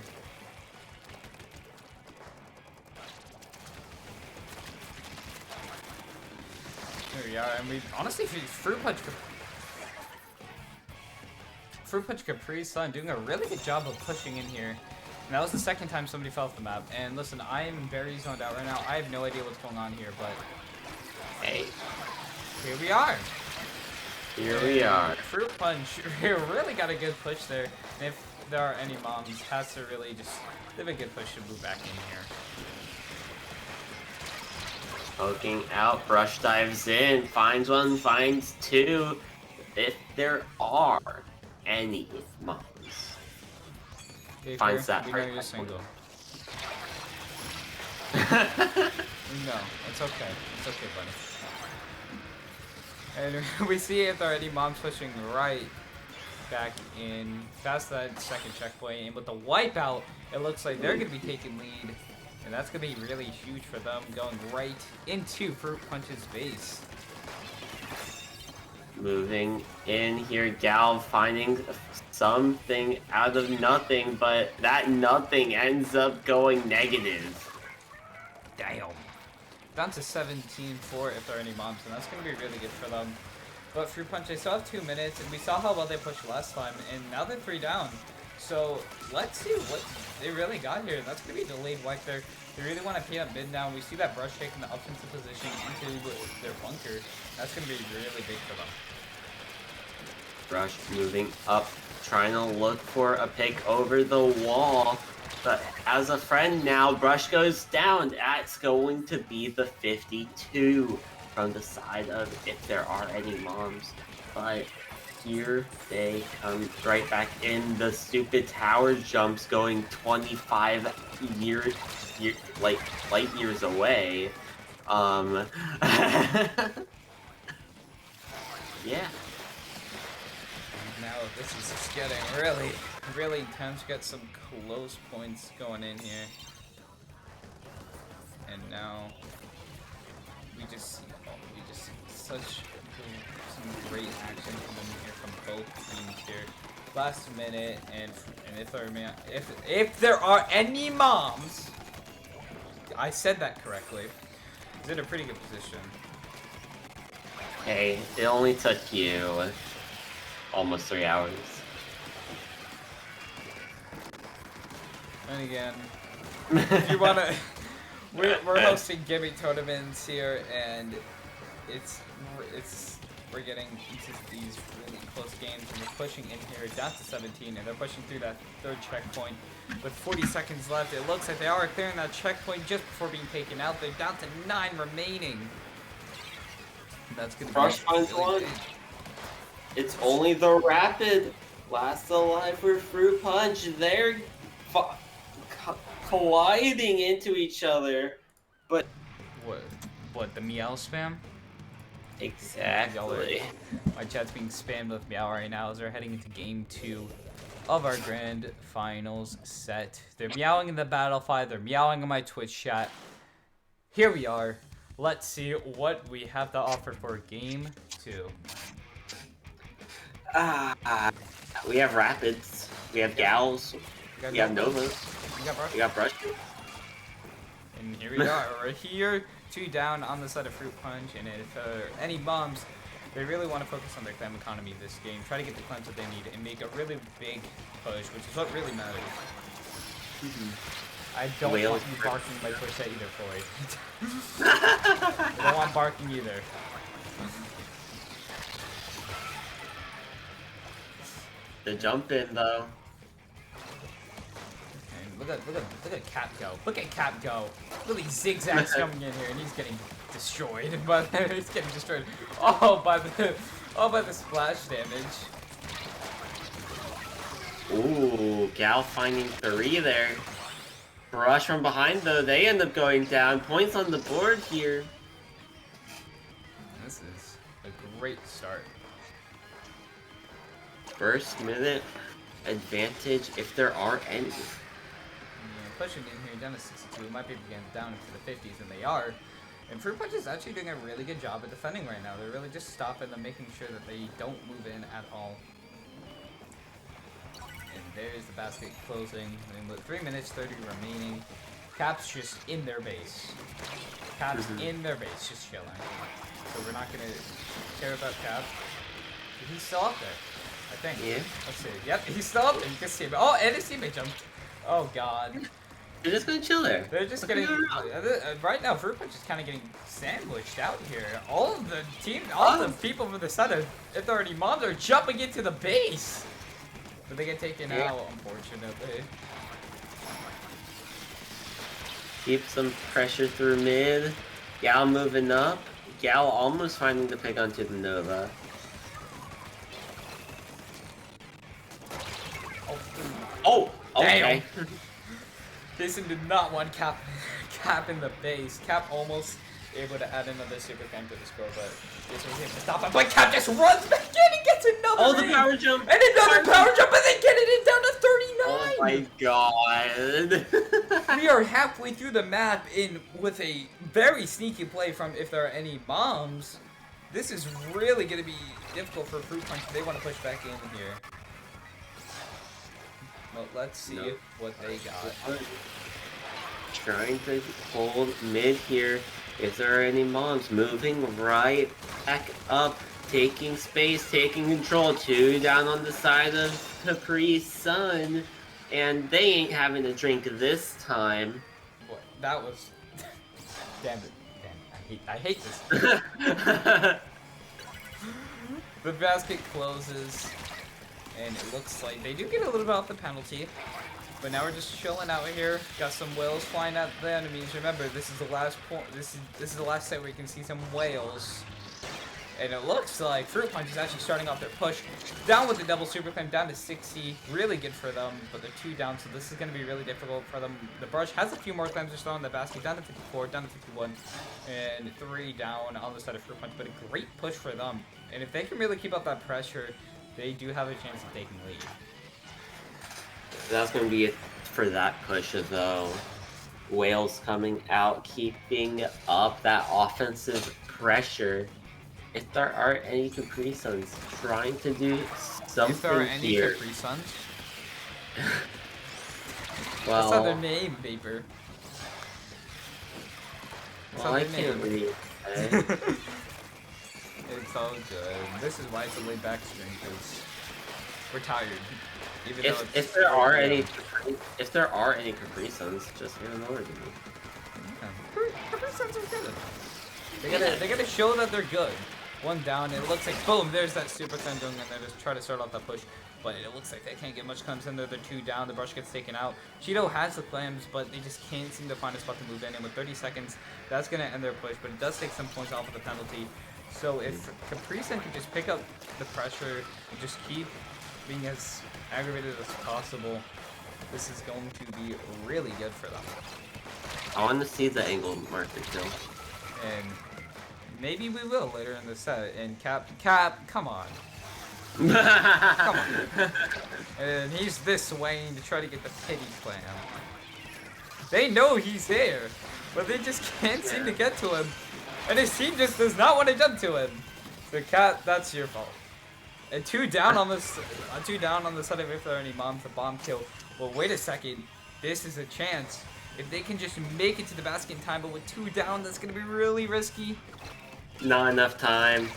Here we are, and we honestly Fruit Punch caprisun doing a really good job of pushing in here. And that was the second time somebody fell off the map. And listen, I am very zoned out right now. I have no idea what's going on here, but Hey, here we are. here we are. Fruit Punch really got a good push there. And if there are any moms, has to really just give a good push to move back in here. Poking out, Brush dives in, finds one, finds two. If there are any moms. Finds that we know right you're back. single. No, it's okay. It's okay, buddy. And we see if there are any moms pushing right back in past that second checkpoint. And with the wipeout, it looks like they're going to be taking lead. And that's going to be really huge for them, going right into Fruit Punch's base. Moving in here, Gal finding something out of nothing, but that nothing ends up going negative. Damn. Down to 17-4 if there are any moms, and that's going to be really good for them. But Fruit Punch, they still have 2 minutes, and we saw how well they pushed last time, and now they're 3 down. So let's see what they really got here. That's going to be a delayed wipe there. They really want to pay up mid now. We see that Brush taking the offensive position into their bunker. That's going to be really big for them. Brush moving up, trying to look for a pick over the wall. But as a friend now, Brush goes down. That's going to be the 52 from the side of if there are any moms. But here they come right back in. The stupid tower jumps going 25 light years away. Yeah. Now this is just getting really intense. Get some close points going in here. And now we just see such some great action coming here from both teams here. Last minute, and if there are any moms, I said that correctly. He's in a pretty good position. Hey, it only took you almost 3 hours. And again, if you wanna, we're hosting gimmick tournaments here, and we're getting into these really close games, and we're pushing in here down to 17, and they're pushing through that third checkpoint with 40 seconds left. It looks like they are clearing that checkpoint just before being taken out. They're down to 9 remaining. That's gonna Brush finds one. It's only the Rapid last alive for Fruit Punch. They're colliding into each other, but what the meow spam? exactly. My chat's being spammed with meow right now as we're heading into game 2 of our grand finals set. They're meowing in the battle fight. They're meowing in my Twitch chat. Here we are. Let's see what we have to offer for game 2. We have Rapids. We have Gals. We have Novas. We got Brush. And here we are. We're here, 2 down on the side of Fruit Punch. And if any moms, they really want to focus on their clan economy this game. Try to get the clans that they need and make a really big push, which is what really matters. I don't want you barking my Twitch chat either, Floyd. I don't want barking either. The jump in though. And look at Cap go. Look at Cap go. Really zigzags coming in here, and he's getting destroyed. But he's getting destroyed. By the splash damage. Ooh, Gal finding 3 there. Brush from behind though, they end up going down. Points on the board here. This is a great start. First minute advantage if there are any. Yeah, pushing in here down to 62. It might be again down into the 50s, and they are. And Fruit Punch is actually doing a really good job at defending right now. They're really just stopping them, making sure that they don't move in at all. there's the basket closing. And with 3 minutes 30 remaining, Cap's just in their base. Cap's in their base, just chilling. So we're not gonna care about Cap. He's still up there, I think. Yeah. Let's see. Yep, he's still up there. You can see him. Oh, and his teammate jumped. Oh god. They're just gonna chill there. They're just getting right now. Fruit Punch is kind of getting sandwiched out here. All of the the people from the side, if they're already mobs, are jumping into the base, but they get taken out, unfortunately. Keep some pressure through mid. Gal moving up. Gal almost finding the pick onto the Nova. Oh, okay. Damn. Jason did not want Cap in the base. Cap almost able to add another super cam to the score, but Jason was able to stop him. But Cap just runs back in and gets another. Oh, the power jump. And another power jump, and they get it down to 39. Oh my god. We are halfway through the map with a very sneaky play from if there are any bombs. This is really going to be difficult for Fruit Punch if they want to push back in here. Well, let's see what they got. Trying to hold mid here. If there are any mobs moving right back up, taking space, taking control. 2 down on the side of caprisun, and they ain't having a drink this time. What? That was. Damn it! Damn, I hate this. The basket closes. And it looks like they do get a little bit off the penalty. But now we're just chilling out here. Got some whales flying at the enemies. Remember, this is the last point. This is the last set where you can see some whales. And it looks like Fruit Punch is actually starting off their push. Down with the double super climb, down to 60. Really good for them, but they're 2 down, so this is going to be really difficult for them. The Brush has a few more climbs still on the basket. Down to 54, down to 51, and 3 down on the side of Fruit Punch. But a great push for them. And if they can really keep up that pressure, they do have a chance of taking lead. That's going to be it for that push, though. Whales coming out, keeping up that offensive pressure. If there are any caprisuns trying to do something if there are any here. caprisuns, Well, that's not their name, Vapor. Well, I can't read. Okay? It's all good. This is why it's a laid back stream, because we're tired. Even If there are any caprisuns, just ignore them. Yeah. Caprisuns are good. They gotta show that they're good. 1 down, and it looks like boom, there's that super cleanse going in there to try to start off that push. But it looks like they can't get much clams in there. They're 2 down. The Brush gets taken out. Cheeto has the clams, but they just can't seem to find a spot to move in. And with 30 seconds, that's gonna end their push. But it does take some points off of the penalty. So if caprisun can just pick up the pressure and just keep being as aggravated as possible, this is going to be really good for them. I want to see the angle marker kill. And maybe we will later in the set. And Cap, come on. Come on. And he's this way to try to get the pity clam. They know he's there, but they just can't seem to get to him. And his team just does not want to jump to him. So Cat, that's your fault. And 2 down on this, 2 down on the side of if there are any moms, the bomb kill. Well, wait a second. This is a chance. If they can just make it to the basket in time, but with 2 down, that's going to be really risky. Not enough time.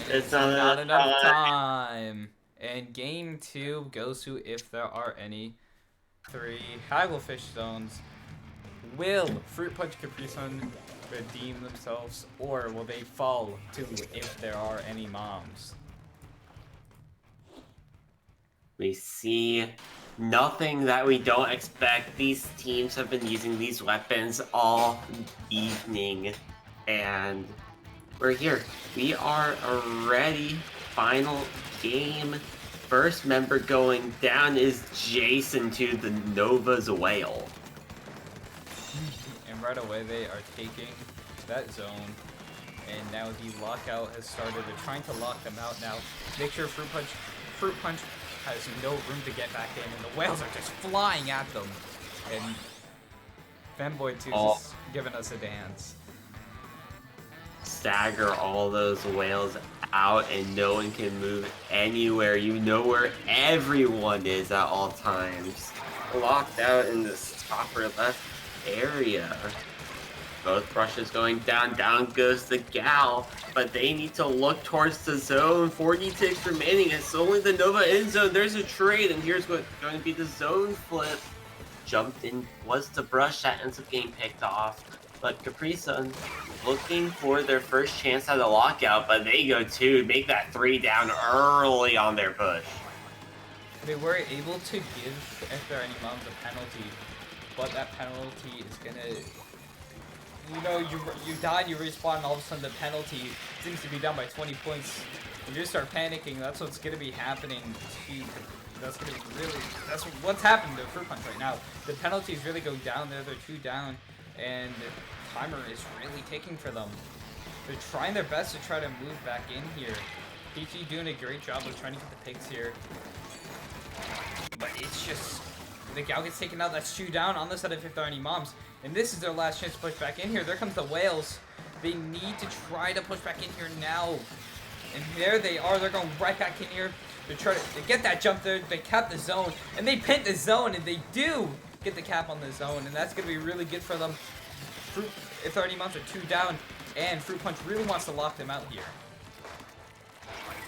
It's not enough time. And game 2 goes to if there are any 3 Hagglefish zones. Will Fruit Punch caprisun redeem themselves, or will they fall to if there are any moms? We see nothing that we don't expect. These teams have been using these weapons all evening, and we're here. We are ready. Final game. First member going down is Jason to the Nova's Whale. And right away they are taking that zone. And now the lockout has started. They're trying to lock them out now. Make sure Fruit Punch has no room to get back in, and the whales are just flying at them. And Fanboy 2 is just giving us a dance. Stagger all those whales out and no one can move anywhere. You know where everyone is at all times. Locked out in this upper left area. Both brushes going down, down goes the Gal, but they need to look towards the zone. 40 ticks remaining, it's only the Nova end zone. There's a trade, and here's what's going to be the zone flip. Jumped in, was the brush that ends up getting picked off, but caprisun looking for their first chance at a lockout, but they go to make that 3 down early on their push. They were able to give if there are any moms a penalty, but that penalty is gonna, you know, you die and you respawn, and all of a sudden the penalty seems to be down by 20 points. When you start panicking, that's what's gonna be happening to. That's gonna be really. That's what's happening to Fruit Punch right now. The penalty is really going down there. They're 2 down, and the timer is really taking for them. They're trying their best to try to move back in here. Peachy doing a great job of trying to get the picks here. But it's just, the Gal gets taken out. That's 2 down on the side of if there are any moms. And this is their last chance to push back in here. There comes the Whales. They need to try to push back in here now. And there they are. They're going right back in here. They're trying to get that jump there. They cap the zone. And they pin the zone. And they do get the cap on the zone. And that's going to be really good for them. If there are any moms are 2 down. And Fruit Punch really wants to lock them out here.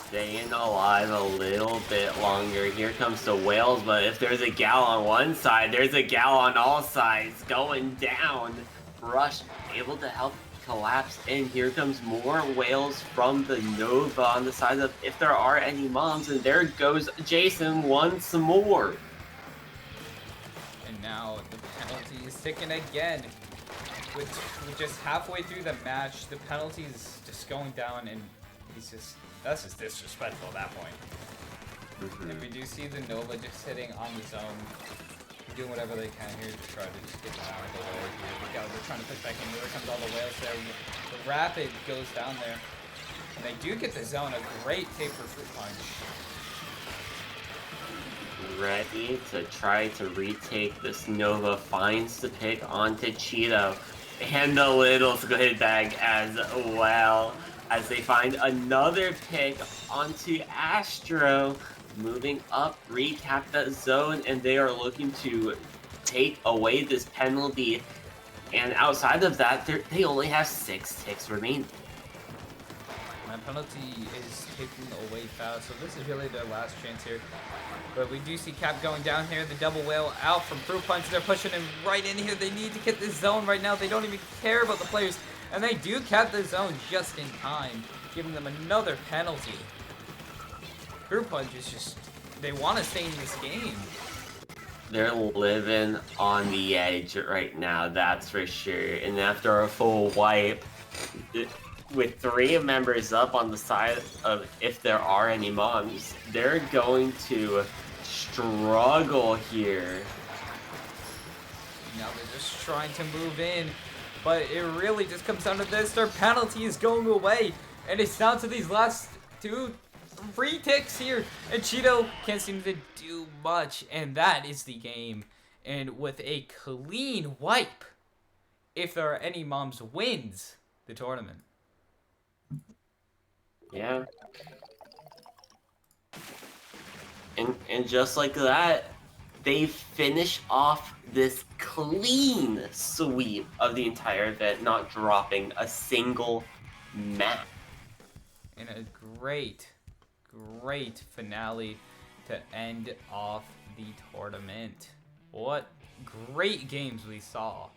Staying alive a little bit longer. Here comes the Whales, but if there's a Gal on one side, there's a Gal on all sides. Going down. Brush able to help collapse in. Here comes more Whales from the Nova on the side of if there are any moms, and there goes Jason once more. And now the penalty is ticking again. With just halfway through the match, the penalty is just going down, and that's just disrespectful at that point. And we do see the Nova just sitting on the zone, doing whatever they can here to try to just get them out of the way here. They're trying to push back in. There comes all the Whales there. The Rapid goes down there. And they do get the zone. A great take for Fruit Punch. Ready to try to retake this Nova. Finds the pick onto Cheeto. And the little squid bag as well. As they find another pick onto Astro. Moving up, recap that zone, and they are looking to take away this penalty. And outside of that, they only have 6 ticks remaining. That penalty is taken away fast, so this is really their last chance here. But we do see Cap going down here, the double whale out from Fruit Punch. They're pushing him right in here. They need to get this zone right now. They don't even care about the players. And they do cap the zone just in time, giving them another penalty. Fruit Punch is just, they want to stay in this game. They're living on the edge right now, that's for sure. And after a full wipe, with 3 members up on the side of if there are any moms, they're going to struggle here. Now they're just trying to move in, but it really just comes down to this. Their penalty is going away, and it's down to these last 2-3 ticks here, and Cheeto can't seem to do much, and that is the game. And with a clean wipe, if there are any moms, wins the tournament. Yeah. And just like that, they finish off this clean sweep of the entire event, not dropping a single map. And a great finale to end off the tournament. What great games we saw.